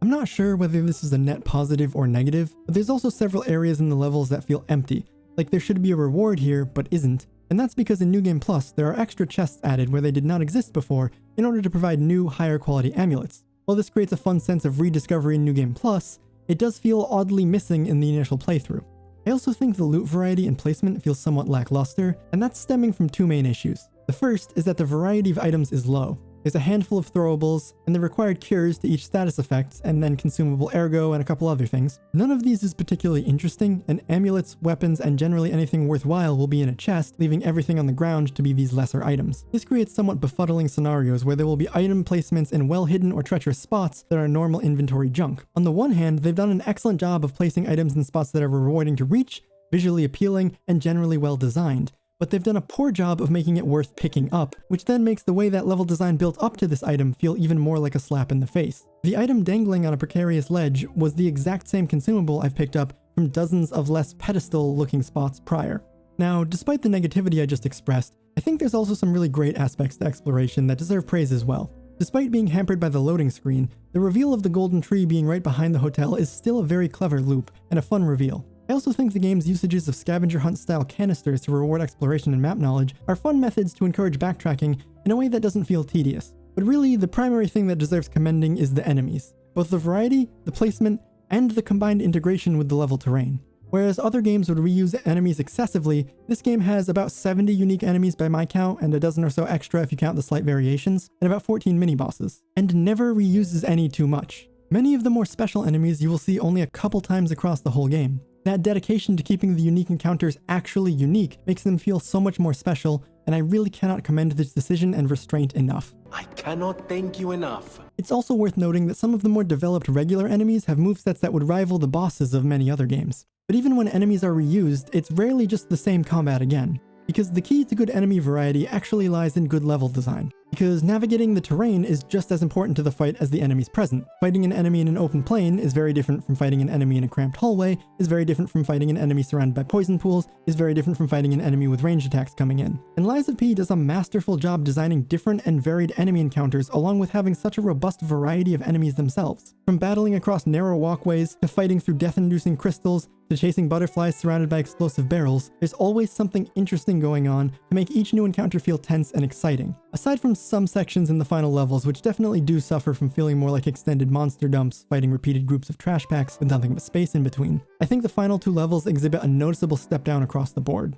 I'm not sure whether this is a net positive or negative, but there's also several areas in the levels that feel empty, like there should be a reward here but isn't, and that's because in New Game Plus there are extra chests added where they did not exist before in order to provide new, higher quality amulets. While this creates a fun sense of rediscovery in New Game Plus, it does feel oddly missing in the initial playthrough. I also think the loot variety and placement feels somewhat lackluster, and that's stemming from two main issues. The first is that the variety of items is low. There's a handful of throwables, and the required cures to each status effect, and then consumable ergo and a couple other things. None of these is particularly interesting, and amulets, weapons, and generally anything worthwhile will be in a chest, leaving everything on the ground to be these lesser items. This creates somewhat befuddling scenarios where there will be item placements in well-hidden or treacherous spots that are normal inventory junk. On the one hand, they've done an excellent job of placing items in spots that are rewarding to reach, visually appealing, and generally well designed. But they've done a poor job of making it worth picking up, which then makes the way that level design built up to this item feel even more like a slap in the face. The item dangling on a precarious ledge was the exact same consumable I've picked up from dozens of less pedestal-looking spots prior. Now, despite the negativity I just expressed, I think there's also some really great aspects to exploration that deserve praise as well. Despite being hampered by the loading screen, the reveal of the golden tree being right behind the hotel is still a very clever loop and a fun reveal. I also think the game's usages of scavenger hunt style canisters to reward exploration and map knowledge are fun methods to encourage backtracking in a way that doesn't feel tedious. But really, the primary thing that deserves commending is the enemies. Both the variety, the placement, and the combined integration with the level terrain. Whereas other games would reuse enemies excessively, this game has about 70 unique enemies by my count, and a dozen or so extra if you count the slight variations, and about 14 mini-bosses, and never reuses any too much. Many of the more special enemies you will see only a couple times across the whole game. That dedication to keeping the unique encounters actually unique makes them feel so much more special, and I really cannot commend this decision and restraint enough.
I cannot thank you enough.
It's also worth noting that some of the more developed regular enemies have movesets that would rival the bosses of many other games. But even when enemies are reused, it's rarely just the same combat again. Because the key to good enemy variety actually lies in good level design. Because navigating the terrain is just as important to the fight as the enemies present. Fighting an enemy in an open plain is very different from fighting an enemy in a cramped hallway, is very different from fighting an enemy surrounded by poison pools, is very different from fighting an enemy with ranged attacks coming in. And Lies of P does a masterful job designing different and varied enemy encounters along with having such a robust variety of enemies themselves. From battling across narrow walkways, to fighting through death-inducing crystals, to chasing butterflies surrounded by explosive barrels, there's always something interesting going on to make each new encounter feel tense and exciting. Aside from some sections in the final levels which definitely do suffer from feeling more like extended monster dumps, fighting repeated groups of trash packs with nothing but space in between, I think the final two levels exhibit a noticeable step down across the board.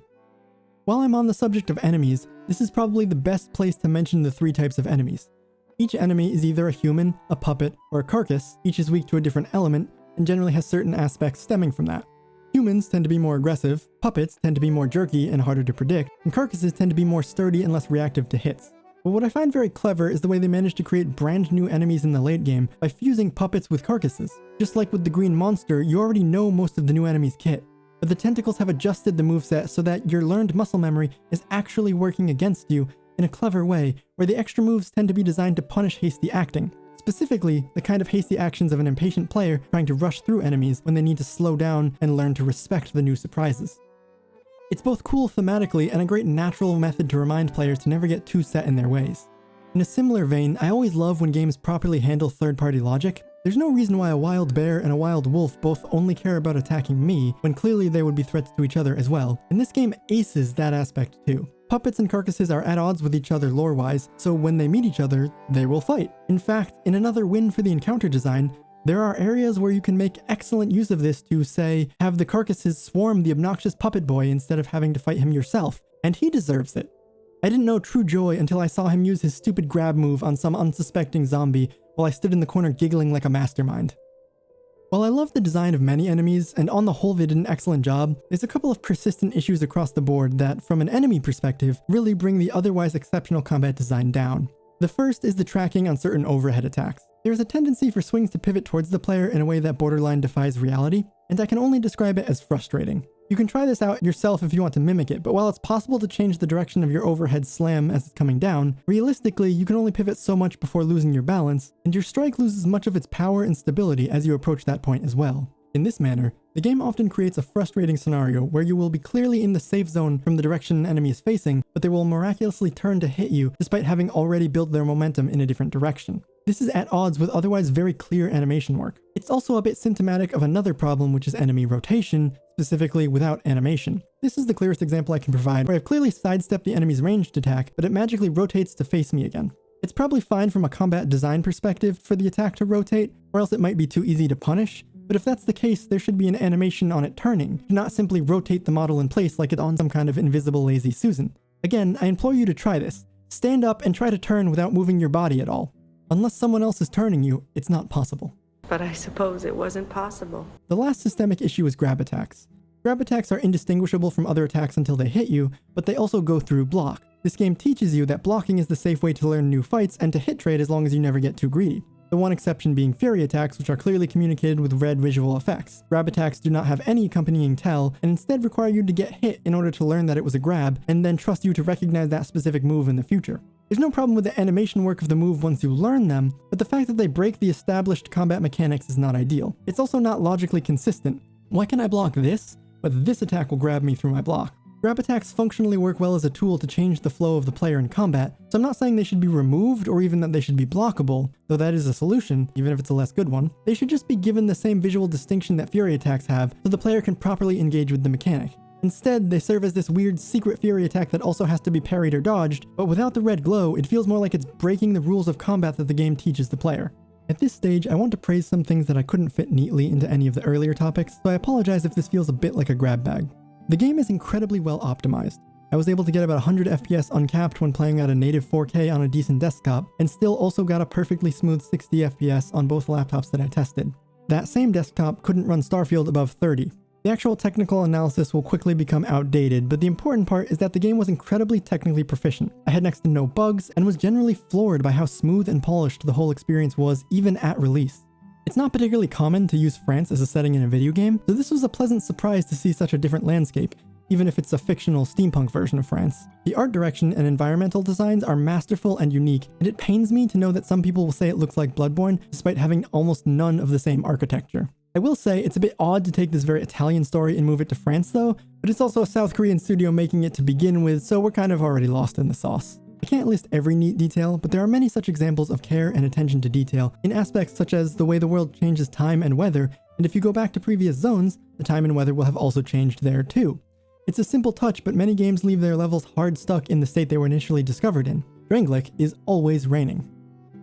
While I'm on the subject of enemies, this is probably the best place to mention the three types of enemies. Each enemy is either a human, a puppet, or a carcass. Each is weak to a different element, and generally has certain aspects stemming from that. Humans tend to be more aggressive, puppets tend to be more jerky and harder to predict, and carcasses tend to be more sturdy and less reactive to hits. But what I find very clever is the way they managed to create brand new enemies in the late game by fusing puppets with carcasses. Just like with the green monster, you already know most of the new enemy's kit, but the tentacles have adjusted the moveset so that your learned muscle memory is actually working against you in a clever way, where the extra moves tend to be designed to punish hasty acting. Specifically, the kind of hasty actions of an impatient player trying to rush through enemies when they need to slow down and learn to respect the new surprises. It's both cool thematically and a great natural method to remind players to never get too set in their ways. In a similar vein, I always love when games properly handle third-party logic. There's no reason why a wild bear and a wild wolf both only care about attacking me, when clearly they would be threats to each other as well, and this game aces that aspect too. Puppets and carcasses are at odds with each other lore-wise, so when they meet each other, they will fight. In fact, in another win for the encounter design, there are areas where you can make excellent use of this to, say, have the carcasses swarm the obnoxious puppet boy instead of having to fight him yourself, and he deserves it. I didn't know true joy until I saw him use his stupid grab move on some unsuspecting zombie while I stood in the corner giggling like a mastermind. While I love the design of many enemies, and on the whole they did an excellent job, there's a couple of persistent issues across the board that, from an enemy perspective, really bring the otherwise exceptional combat design down. The first is the tracking on certain overhead attacks. There's a tendency for swings to pivot towards the player in a way that borderline defies reality, and I can only describe it as frustrating. You can try this out yourself if you want to mimic it, but while it's possible to change the direction of your overhead slam as it's coming down, realistically you can only pivot so much before losing your balance, and your strike loses much of its power and stability as you approach that point as well. In this manner, the game often creates a frustrating scenario where you will be clearly in the safe zone from the direction an enemy is facing, but they will miraculously turn to hit you despite having already built their momentum in a different direction. This is at odds with otherwise very clear animation work. It's also a bit symptomatic of another problem, which is enemy rotation, specifically without animation. This is the clearest example I can provide, where I've clearly sidestepped the enemy's ranged attack, but it magically rotates to face me again. It's probably fine from a combat design perspective for the attack to rotate, or else it might be too easy to punish, but if that's the case, there should be an animation on it turning, not simply rotate the model in place like it's on some kind of invisible lazy Susan. Again, I implore you to try this. Stand up and try to turn without moving your body at all. Unless someone else is turning you, it's not possible.
But I suppose it wasn't possible.
The last systemic issue is grab attacks. Grab attacks are indistinguishable from other attacks until they hit you, but they also go through block. This game teaches you that blocking is the safe way to learn new fights and to hit trade as long as you never get too greedy. The one exception being fury attacks, which are clearly communicated with red visual effects. Grab attacks do not have any accompanying tell, and instead require you to get hit in order to learn that it was a grab, and then trust you to recognize that specific move in the future. There's no problem with the animation work of the move once you learn them, but the fact that they break the established combat mechanics is not ideal. It's also not logically consistent. Why can I block this, but this attack will grab me through my block? Grab attacks functionally work well as a tool to change the flow of the player in combat, so I'm not saying they should be removed or even that they should be blockable, though that is a solution, even if it's a less good one. They should just be given the same visual distinction that fury attacks have, so the player can properly engage with the mechanic. Instead, they serve as this weird secret fury attack that also has to be parried or dodged, but without the red glow, it feels more like it's breaking the rules of combat that the game teaches the player. At this stage, I want to praise some things that I couldn't fit neatly into any of the earlier topics, so I apologize if this feels a bit like a grab bag. The game is incredibly well optimized. I was able to get about 100 FPS uncapped when playing at a native 4K on a decent desktop, and still also got a perfectly smooth 60 FPS on both laptops that I tested. That same desktop couldn't run Starfield above 30. The actual technical analysis will quickly become outdated, but the important part is that the game was incredibly technically proficient. I had next to no bugs, and was generally floored by how smooth and polished the whole experience was even at release. It's not particularly common to use France as a setting in a video game, so this was a pleasant surprise to see such a different landscape, even if it's a fictional steampunk version of France. The art direction and environmental designs are masterful and unique, and it pains me to know that some people will say it looks like Bloodborne, despite having almost none of the same architecture. I will say it's a bit odd to take this very Italian story and move it to France though, but it's also a South Korean studio making it to begin with, so we're kind of already lost in the sauce. I can't list every neat detail, but there are many such examples of care and attention to detail in aspects such as the way the world changes time and weather, and if you go back to previous zones, the time and weather will have also changed there too. It's a simple touch, but many games leave their levels hard stuck in the state they were initially discovered in. Drangleic is always raining.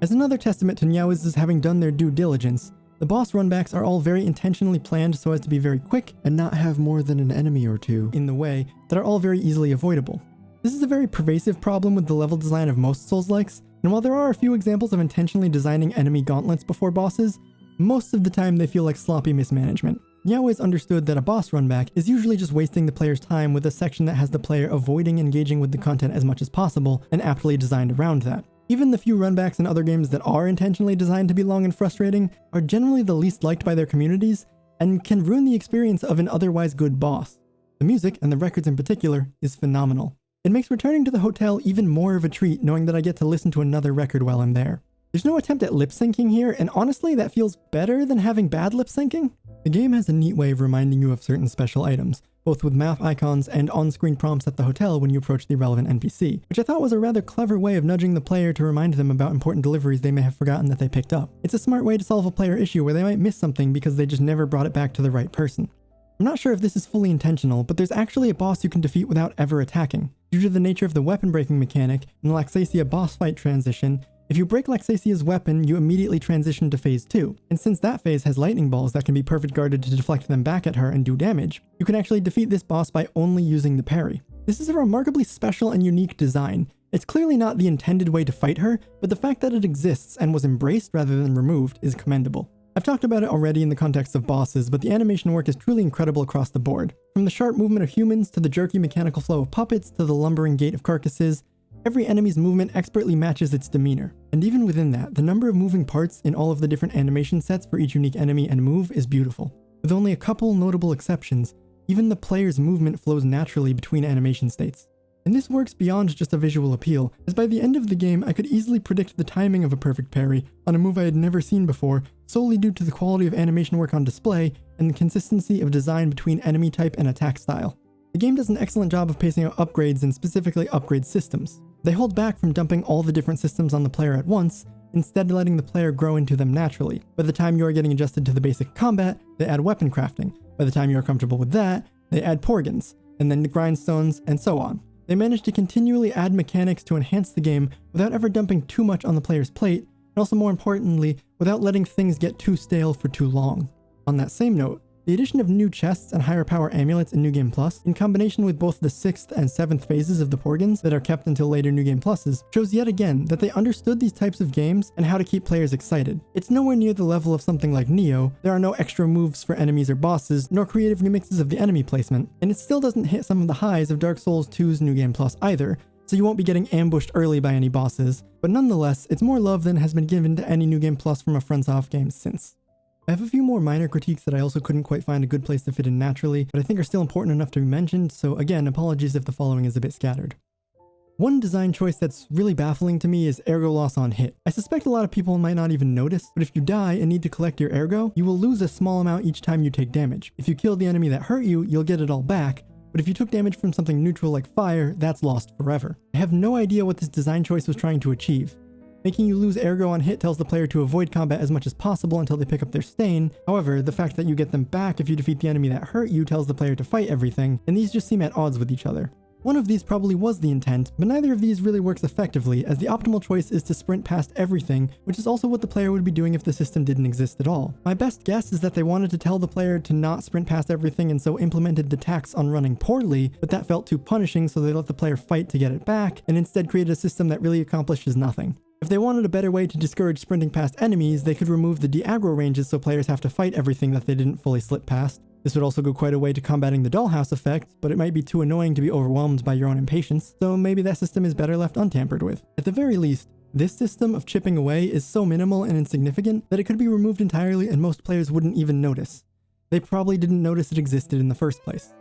As another testament to Niaoiz's having done their due diligence, the boss runbacks are all very intentionally planned so as to be very quick and not have more than an enemy or two in the way that are all very easily avoidable. This is a very pervasive problem with the level design of most Souls-likes, and while there are a few examples of intentionally designing enemy gauntlets before bosses, most of the time they feel like sloppy mismanagement. He always understood that a boss runback is usually just wasting the player's time with a section that has the player avoiding engaging with the content as much as possible and aptly designed around that. Even the few runbacks in other games that are intentionally designed to be long and frustrating are generally the least liked by their communities and can ruin the experience of an otherwise good boss. The music, and the records in particular, is phenomenal. It makes returning to the hotel even more of a treat knowing that I get to listen to another record while I'm there. There's no attempt at lip syncing here, and honestly that feels better than having bad lip syncing. The game has a neat way of reminding you of certain special items, both with map icons and on-screen prompts at the hotel when you approach the relevant NPC, which I thought was a rather clever way of nudging the player to remind them about important deliveries they may have forgotten that they picked up. It's a smart way to solve a player issue where they might miss something because they just never brought it back to the right person. I'm not sure if this is fully intentional, but there's actually a boss you can defeat without ever attacking. Due to the nature of the weapon breaking mechanic in the Laxasia boss fight transition, if you break Laxasia's weapon, you immediately transition to phase 2, and since that phase has lightning balls that can be perfect guarded to deflect them back at her and do damage, you can actually defeat this boss by only using the parry. This is a remarkably special and unique design. It's clearly not the intended way to fight her, but the fact that it exists and was embraced rather than removed is commendable. I've talked about it already in the context of bosses, but the animation work is truly incredible across the board. From the sharp movement of humans, to the jerky mechanical flow of puppets, to the lumbering gait of carcasses, every enemy's movement expertly matches its demeanor. And even within that, the number of moving parts in all of the different animation sets for each unique enemy and move is beautiful. With only a couple notable exceptions, even the player's movement flows naturally between animation states. And this works beyond just a visual appeal, as by the end of the game I could easily predict the timing of a perfect parry on a move I had never seen before, solely due to the quality of animation work on display and the consistency of design between enemy type and attack style. The game does an excellent job of pacing out upgrades and specifically upgrade systems. They hold back from dumping all the different systems on the player at once, instead letting the player grow into them naturally. By the time you are getting adjusted to the basic combat, they add weapon crafting. By the time you are comfortable with that, they add porgans, and then the grindstones, and so on. They manage to continually add mechanics to enhance the game without ever dumping too much on the player's plate, and also more importantly, without letting things get too stale for too long. On that same note, the addition of new chests and higher power amulets in New Game Plus, in combination with both the 6th and 7th phases of the porgans that are kept until later New Game Pluses, shows yet again that they understood these types of games and how to keep players excited. It's nowhere near the level of something like Nioh, there are no extra moves for enemies or bosses, nor creative remixes of the enemy placement, and it still doesn't hit some of the highs of Dark Souls 2's New Game Plus either, so you won't be getting ambushed early by any bosses, but nonetheless, it's more love than has been given to any New Game Plus from a FromSoft game since. I have a few more minor critiques that I also couldn't quite find a good place to fit in naturally, but I think are still important enough to be mentioned, so again, apologies if the following is a bit scattered. One design choice that's really baffling to me is ergo loss on hit. I suspect a lot of people might not even notice, but if you die and need to collect your ergo, you will lose a small amount each time you take damage. If you kill the enemy that hurt you, you'll get it all back, but if you took damage from something neutral like fire, that's lost forever. I have no idea what this design choice was trying to achieve. Making you lose ergo on hit tells the player to avoid combat as much as possible until they pick up their stain. However, the fact that you get them back if you defeat the enemy that hurt you tells the player to fight everything, and these just seem at odds with each other. One of these probably was the intent, but neither of these really works effectively, as the optimal choice is to sprint past everything, which is also what the player would be doing if the system didn't exist at all. My best guess is that they wanted to tell the player to not sprint past everything and so implemented the tax on running poorly, but that felt too punishing, so they let the player fight to get it back, and instead created a system that really accomplishes nothing. If they wanted a better way to discourage sprinting past enemies, they could remove the de-aggro ranges so players have to fight everything that they didn't fully slip past. This would also go quite a way to combating the dollhouse effect, but it might be too annoying to be overwhelmed by your own impatience, so maybe that system is better left untampered with. At the very least, this system of chipping away is so minimal and insignificant that it could be removed entirely and most players wouldn't even notice. They probably didn't notice it existed in the first place.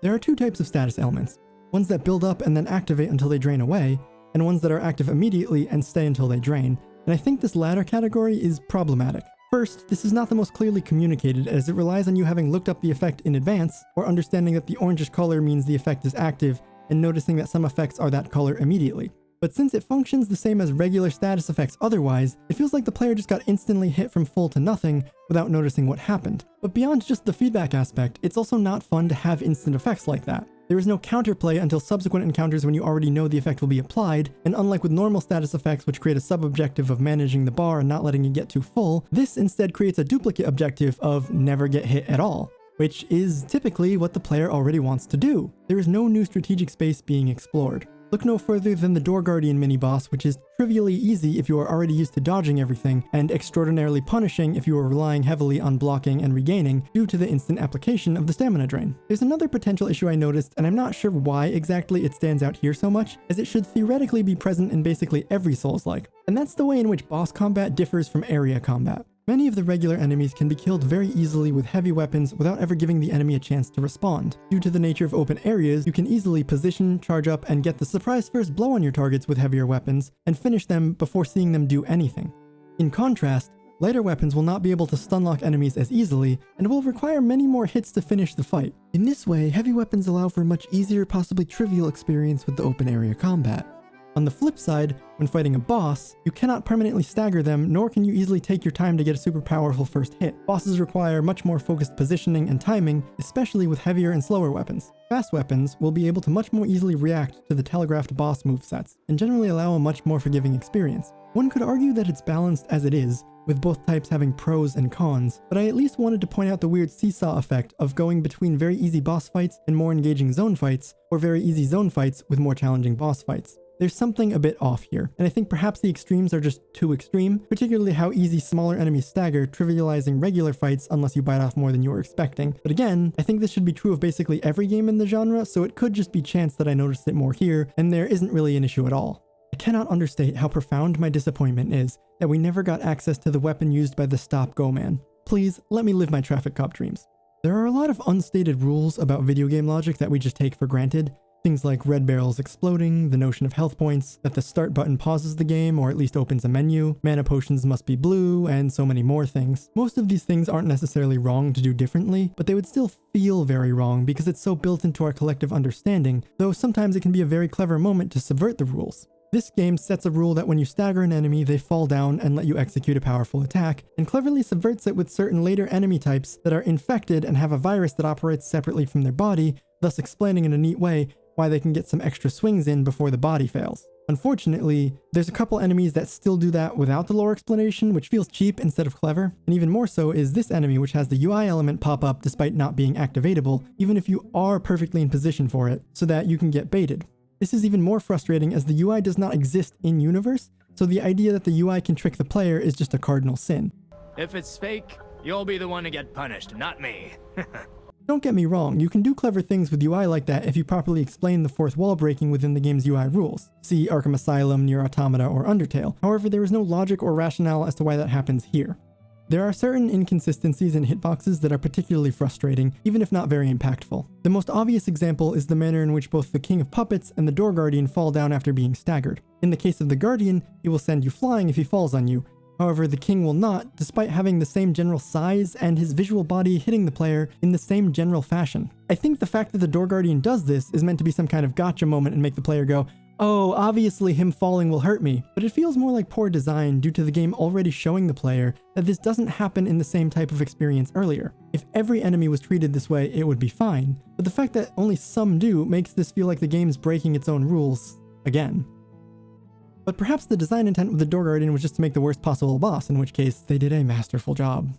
There are two types of status elements, ones that build up and then activate until they drain away, and ones that are active immediately and stay until they drain, and I think this latter category is problematic. First, this is not the most clearly communicated, as it relies on you having looked up the effect in advance, or understanding that the orangish color means the effect is active, and noticing that some effects are that color immediately. But since it functions the same as regular status effects otherwise, it feels like the player just got instantly hit from full to nothing without noticing what happened. But beyond just the feedback aspect, it's also not fun to have instant effects like that. There is no counterplay until subsequent encounters when you already know the effect will be applied, and unlike with normal status effects which create a sub-objective of managing the bar and not letting it get too full, this instead creates a duplicate objective of never get hit at all, which is typically what the player already wants to do. There is no new strategic space being explored. Look no further than the Door Guardian mini-boss, which is trivially easy if you are already used to dodging everything, and extraordinarily punishing if you are relying heavily on blocking and regaining due to the instant application of the stamina drain. There's another potential issue I noticed, and I'm not sure why exactly it stands out here so much, as it should theoretically be present in basically every Souls-like, and that's the way in which boss combat differs from area combat. Many of the regular enemies can be killed very easily with heavy weapons without ever giving the enemy a chance to respond. Due to the nature of open areas, you can easily position, charge up, and get the surprise first blow on your targets with heavier weapons, and finish them before seeing them do anything. In contrast, lighter weapons will not be able to stunlock enemies as easily, and will require many more hits to finish the fight. In this way, heavy weapons allow for a much easier, possibly trivial experience with the open area combat. On the flip side, when fighting a boss, you cannot permanently stagger them, nor can you easily take your time to get a super powerful first hit. Bosses require much more focused positioning and timing, especially with heavier and slower weapons. Fast weapons will be able to much more easily react to the telegraphed boss movesets, and generally allow a much more forgiving experience. One could argue that it's balanced as it is, with both types having pros and cons, but I at least wanted to point out the weird seesaw effect of going between very easy boss fights and more engaging zone fights, or very easy zone fights with more challenging boss fights. There's something a bit off here, and I think perhaps the extremes are just too extreme, particularly how easy smaller enemies stagger, trivializing regular fights unless you bite off more than you were expecting. But again, I think this should be true of basically every game in the genre, so it could just be chance that I noticed it more here, and there isn't really an issue at all. I cannot understate how profound my disappointment is that we never got access to the weapon used by the Stop-Go Man. Please, let me live my traffic cop dreams. There are a lot of unstated rules about video game logic that we just take for granted. Things like red barrels exploding, the notion of health points, that the start button pauses the game or at least opens a menu, mana potions must be blue, and so many more things. Most of these things aren't necessarily wrong to do differently, but they would still feel very wrong because it's so built into our collective understanding, though sometimes it can be a very clever moment to subvert the rules. This game sets a rule that when you stagger an enemy, they fall down and let you execute a powerful attack, and cleverly subverts it with certain later enemy types that are infected and have a virus that operates separately from their body, thus explaining in a neat way why they can get some extra swings in before the body fails. Unfortunately, there's a couple enemies that still do that without the lore explanation, which feels cheap instead of clever, and even more so is this enemy, which has the UI element pop up despite not being activatable, even if you are perfectly in position for it, so that you can get baited. This is even more frustrating as the UI does not exist in-universe, so the idea that the UI can trick the player is just a cardinal sin.
If it's fake, you'll be the one to get punished, not me.
Don't get me wrong, you can do clever things with UI like that if you properly explain the fourth wall breaking within the game's UI rules. See Arkham Asylum, Nier Automata, or Undertale. However, there is no logic or rationale as to why that happens here. There are certain inconsistencies in hitboxes that are particularly frustrating, even if not very impactful. The most obvious example is the manner in which both the King of Puppets and the Door Guardian fall down after being staggered. In the case of the Guardian, he will send you flying if he falls on you. However, the King will not, despite having the same general size and his visual body hitting the player in the same general fashion. I think the fact that the Door Guardian does this is meant to be some kind of gotcha moment and make the player go, oh, obviously him falling will hurt me, but it feels more like poor design due to the game already showing the player that this doesn't happen in the same type of experience earlier. If every enemy was treated this way, it would be fine, but the fact that only some do makes this feel like the game's breaking its own rules again. But perhaps the design intent with the Door Guardian was just to make the worst possible boss, in which case they did a masterful job.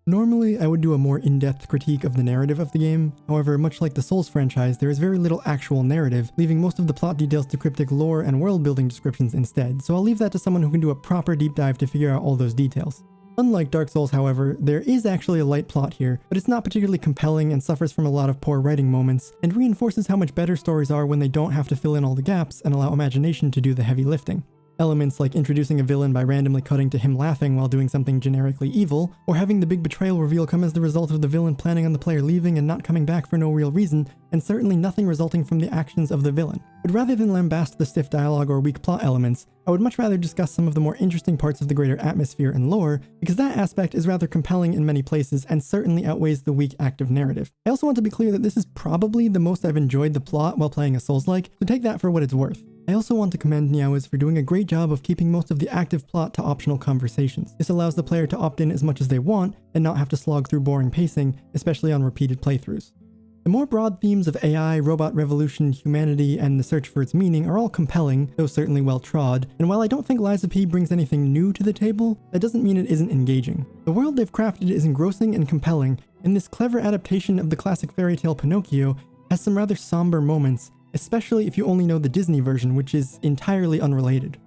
Normally, I would do a more in-depth critique of the narrative of the game. However, much like the Souls franchise, there is very little actual narrative, leaving most of the plot details to cryptic lore and world-building descriptions instead, so I'll leave that to someone who can do a proper deep dive to figure out all those details. Unlike Dark Souls, however, there is actually a light plot here, but it's not particularly compelling and suffers from a lot of poor writing moments, and reinforces how much better stories are when they don't have to fill in all the gaps and allow imagination to do the heavy lifting. Elements like introducing a villain by randomly cutting to him laughing while doing something generically evil, or having the big betrayal reveal come as the result of the villain planning on the player leaving and not coming back for no real reason, and certainly nothing resulting from the actions of the villain. But rather than lambast the stiff dialogue or weak plot elements, I would much rather discuss some of the more interesting parts of the greater atmosphere and lore, because that aspect is rather compelling in many places and certainly outweighs the weak active narrative. I also want to be clear that this is probably the most I've enjoyed the plot while playing a Souls-like, so take that for what it's worth. I also want to commend Niaouz for doing a great job of keeping most of the active plot to optional conversations. This allows the player to opt in as much as they want and not have to slog through boring pacing, especially on repeated playthroughs. The more broad themes of AI, robot revolution, humanity, and the search for its meaning are all compelling, though certainly well trod, and while I don't think Lies of P brings anything new to the table, that doesn't mean it isn't engaging. The world they've crafted is engrossing and compelling, and this clever adaptation of the classic fairy tale Pinocchio has some rather somber moments especially if you only know the Disney version, which is entirely unrelated.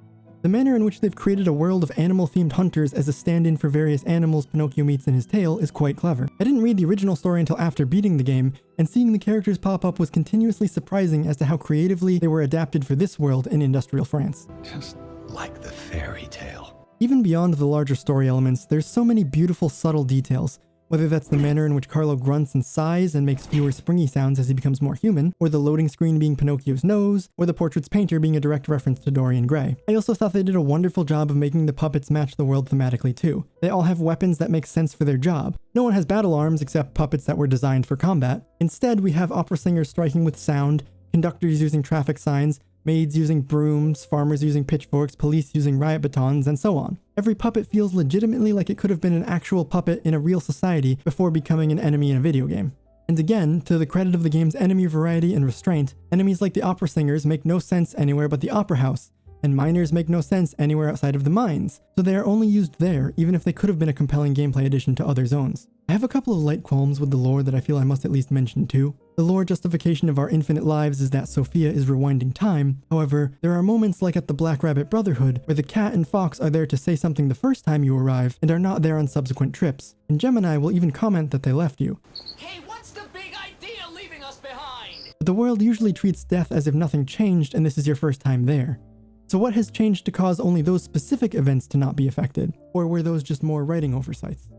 The manner in which they've created a world of animal-themed hunters as a stand-in for various animals Pinocchio meets in his tale is quite clever. I didn't read the original story until after beating the game, and seeing the characters pop up was continuously surprising as to how creatively they were adapted for this world in industrial France.
Just like the fairy tale.
Even beyond the larger story elements, there's so many beautiful subtle details, whether that's the manner in which Carlo grunts and sighs and makes fewer springy sounds as he becomes more human, or the loading screen being Pinocchio's nose, or the portrait's painter being a direct reference to Dorian Gray. I also thought they did a wonderful job of making the puppets match the world thematically too. They all have weapons that make sense for their job. No one has battle arms except puppets that were designed for combat. Instead, we have opera singers striking with sound, conductors using traffic signs, maids using brooms, farmers using pitchforks, police using riot batons, and so on. Every puppet feels legitimately like it could have been an actual puppet in a real society before becoming an enemy in a video game. And again, to the credit of the game's enemy variety and restraint, enemies like the opera singers make no sense anywhere but the opera house, and miners make no sense anywhere outside of the mines, so they are only used there, even if they could have been a compelling gameplay addition to other zones. I have a couple of light qualms with the lore that I feel I must at least mention too. The lore justification of our infinite lives is that Sophia is rewinding time. However, there are moments like at the Black Rabbit Brotherhood where the cat and fox are there to say something the first time you arrive and are not there on subsequent trips. And Gemini will even comment that they left you.
Hey, what's the big idea leaving us behind?
But the world usually treats death as if nothing changed and this is your first time there. So what has changed to cause only those specific events to not be affected? Or were those just more writing oversights?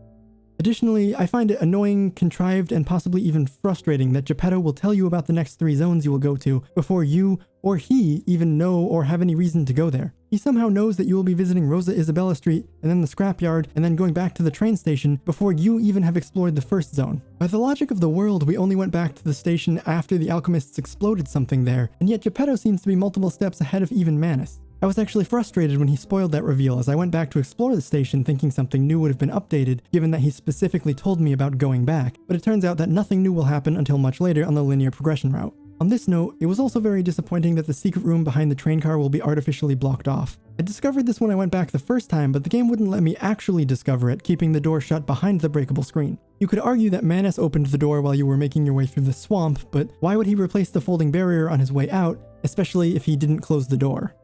Additionally, I find it annoying, contrived, and possibly even frustrating that Geppetto will tell you about the next 3 zones you will go to before you or he even know or have any reason to go there. He somehow knows that you will be visiting Rosa Isabella Street and then the scrapyard and then going back to the train station before you even have explored the first zone. By the logic of the world, we only went back to the station after the alchemists exploded something there, and yet Geppetto seems to be multiple steps ahead of even Manus. I was actually frustrated when he spoiled that reveal as I went back to explore the station thinking something new would have been updated given that he specifically told me about going back, but it turns out that nothing new will happen until much later on the linear progression route. On this note, it was also very disappointing that the secret room behind the train car will be artificially blocked off. I discovered this when I went back the first time, but the game wouldn't let me actually discover it, keeping the door shut behind the breakable screen. You could argue that Manus opened the door while you were making your way through the swamp, but why would he replace the folding barrier on his way out, especially if he didn't close the door?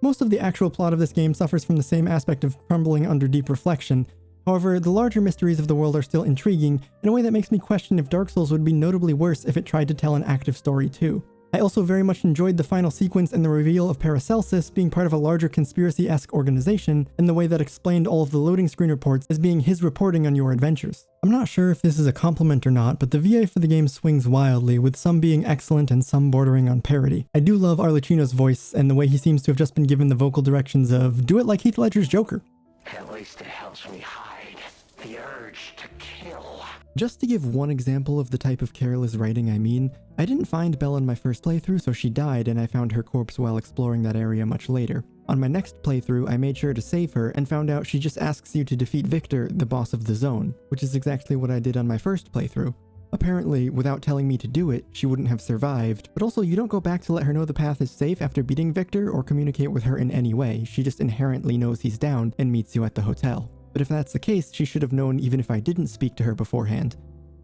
Most of the actual plot of this game suffers from the same aspect of crumbling under deep reflection. However, the larger mysteries of the world are still intriguing in a way that makes me question if Dark Souls would be notably worse if it tried to tell an active story too. I also very much enjoyed the final sequence and the reveal of Paracelsus being part of a larger conspiracy-esque organization, and the way that explained all of the loading screen reports as being his reporting on your adventures. I'm not sure if this is a compliment or not, but the VA for the game swings wildly, with some being excellent and some bordering on parody. I do love Arlecchino's voice and the way he seems to have just been given the vocal directions of do it like Heath Ledger's Joker.
At least it helps me hide the urge to kill.
Just to give one example of the type of careless writing I mean, I didn't find Belle in my first playthrough, so she died and I found her corpse while exploring that area much later. On my next playthrough, I made sure to save her and found out she just asks you to defeat Victor, the boss of the zone, which is exactly what I did on my first playthrough. Apparently, without telling me to do it, she wouldn't have survived, but also you don't go back to let her know the path is safe after beating Victor or communicate with her in any way. She just inherently knows he's down and meets you at the hotel. But if that's the case, she should have known even if I didn't speak to her beforehand.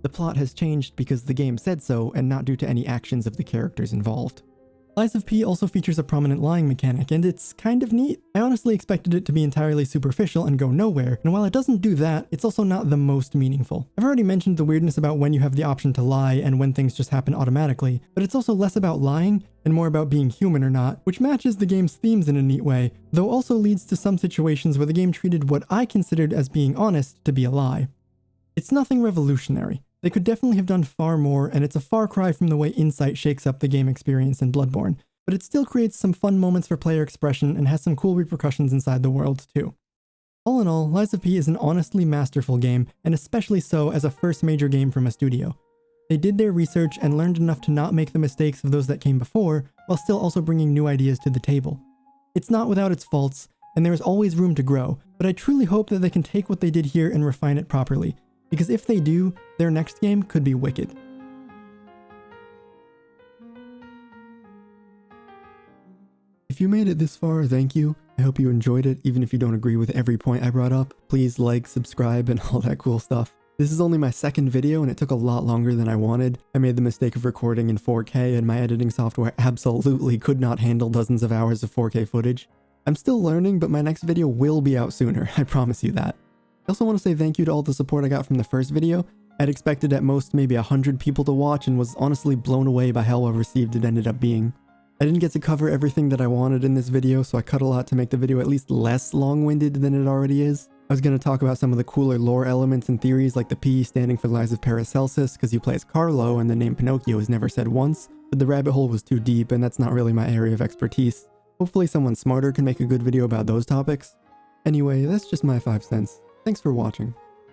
The plot has changed because the game said so and not due to any actions of the characters involved. Lies of P also features a prominent lying mechanic, and it's kind of neat. I honestly expected it to be entirely superficial and go nowhere, and while it doesn't do that, it's also not the most meaningful. I've already mentioned the weirdness about when you have the option to lie and when things just happen automatically, but it's also less about lying and more about being human or not, which matches the game's themes in a neat way, though also leads to some situations where the game treated what I considered as being honest to be a lie. It's nothing revolutionary. They could definitely have done far more, and it's a far cry from the way Insight shakes up the game experience in Bloodborne, but it still creates some fun moments for player expression and has some cool repercussions inside the world too. All in all, Lies of P is an honestly masterful game, and especially so as a first major game from a studio. They did their research and learned enough to not make the mistakes of those that came before, while still also bringing new ideas to the table. It's not without its faults, and there is always room to grow, but I truly hope that they can take what they did here and refine it properly, because if they do, their next game could be wicked. If you made it this far, thank you. I hope you enjoyed it, even if you don't agree with every point I brought up. Please like, subscribe, and all that cool stuff. This is only my second video and it took a lot longer than I wanted. I made the mistake of recording in 4K and my editing software absolutely could not handle dozens of hours of 4K footage. I'm still learning, but my next video will be out sooner, I promise you that. I also want to say thank you to all the support I got from the first video. I'd expected at most maybe 100 people to watch and was honestly blown away by how well received it ended up being. I didn't get to cover everything that I wanted in this video, so I cut a lot to make the video at least less long-winded than it already is. I was going to talk about some of the cooler lore elements and theories like the P standing for Lies of Paracelsus because you play as Carlo and the name Pinocchio is never said once, but the rabbit hole was too deep and that's not really my area of expertise. Hopefully someone smarter can make a good video about those topics. Anyway, that's just my 5 cents. Thanks for watching.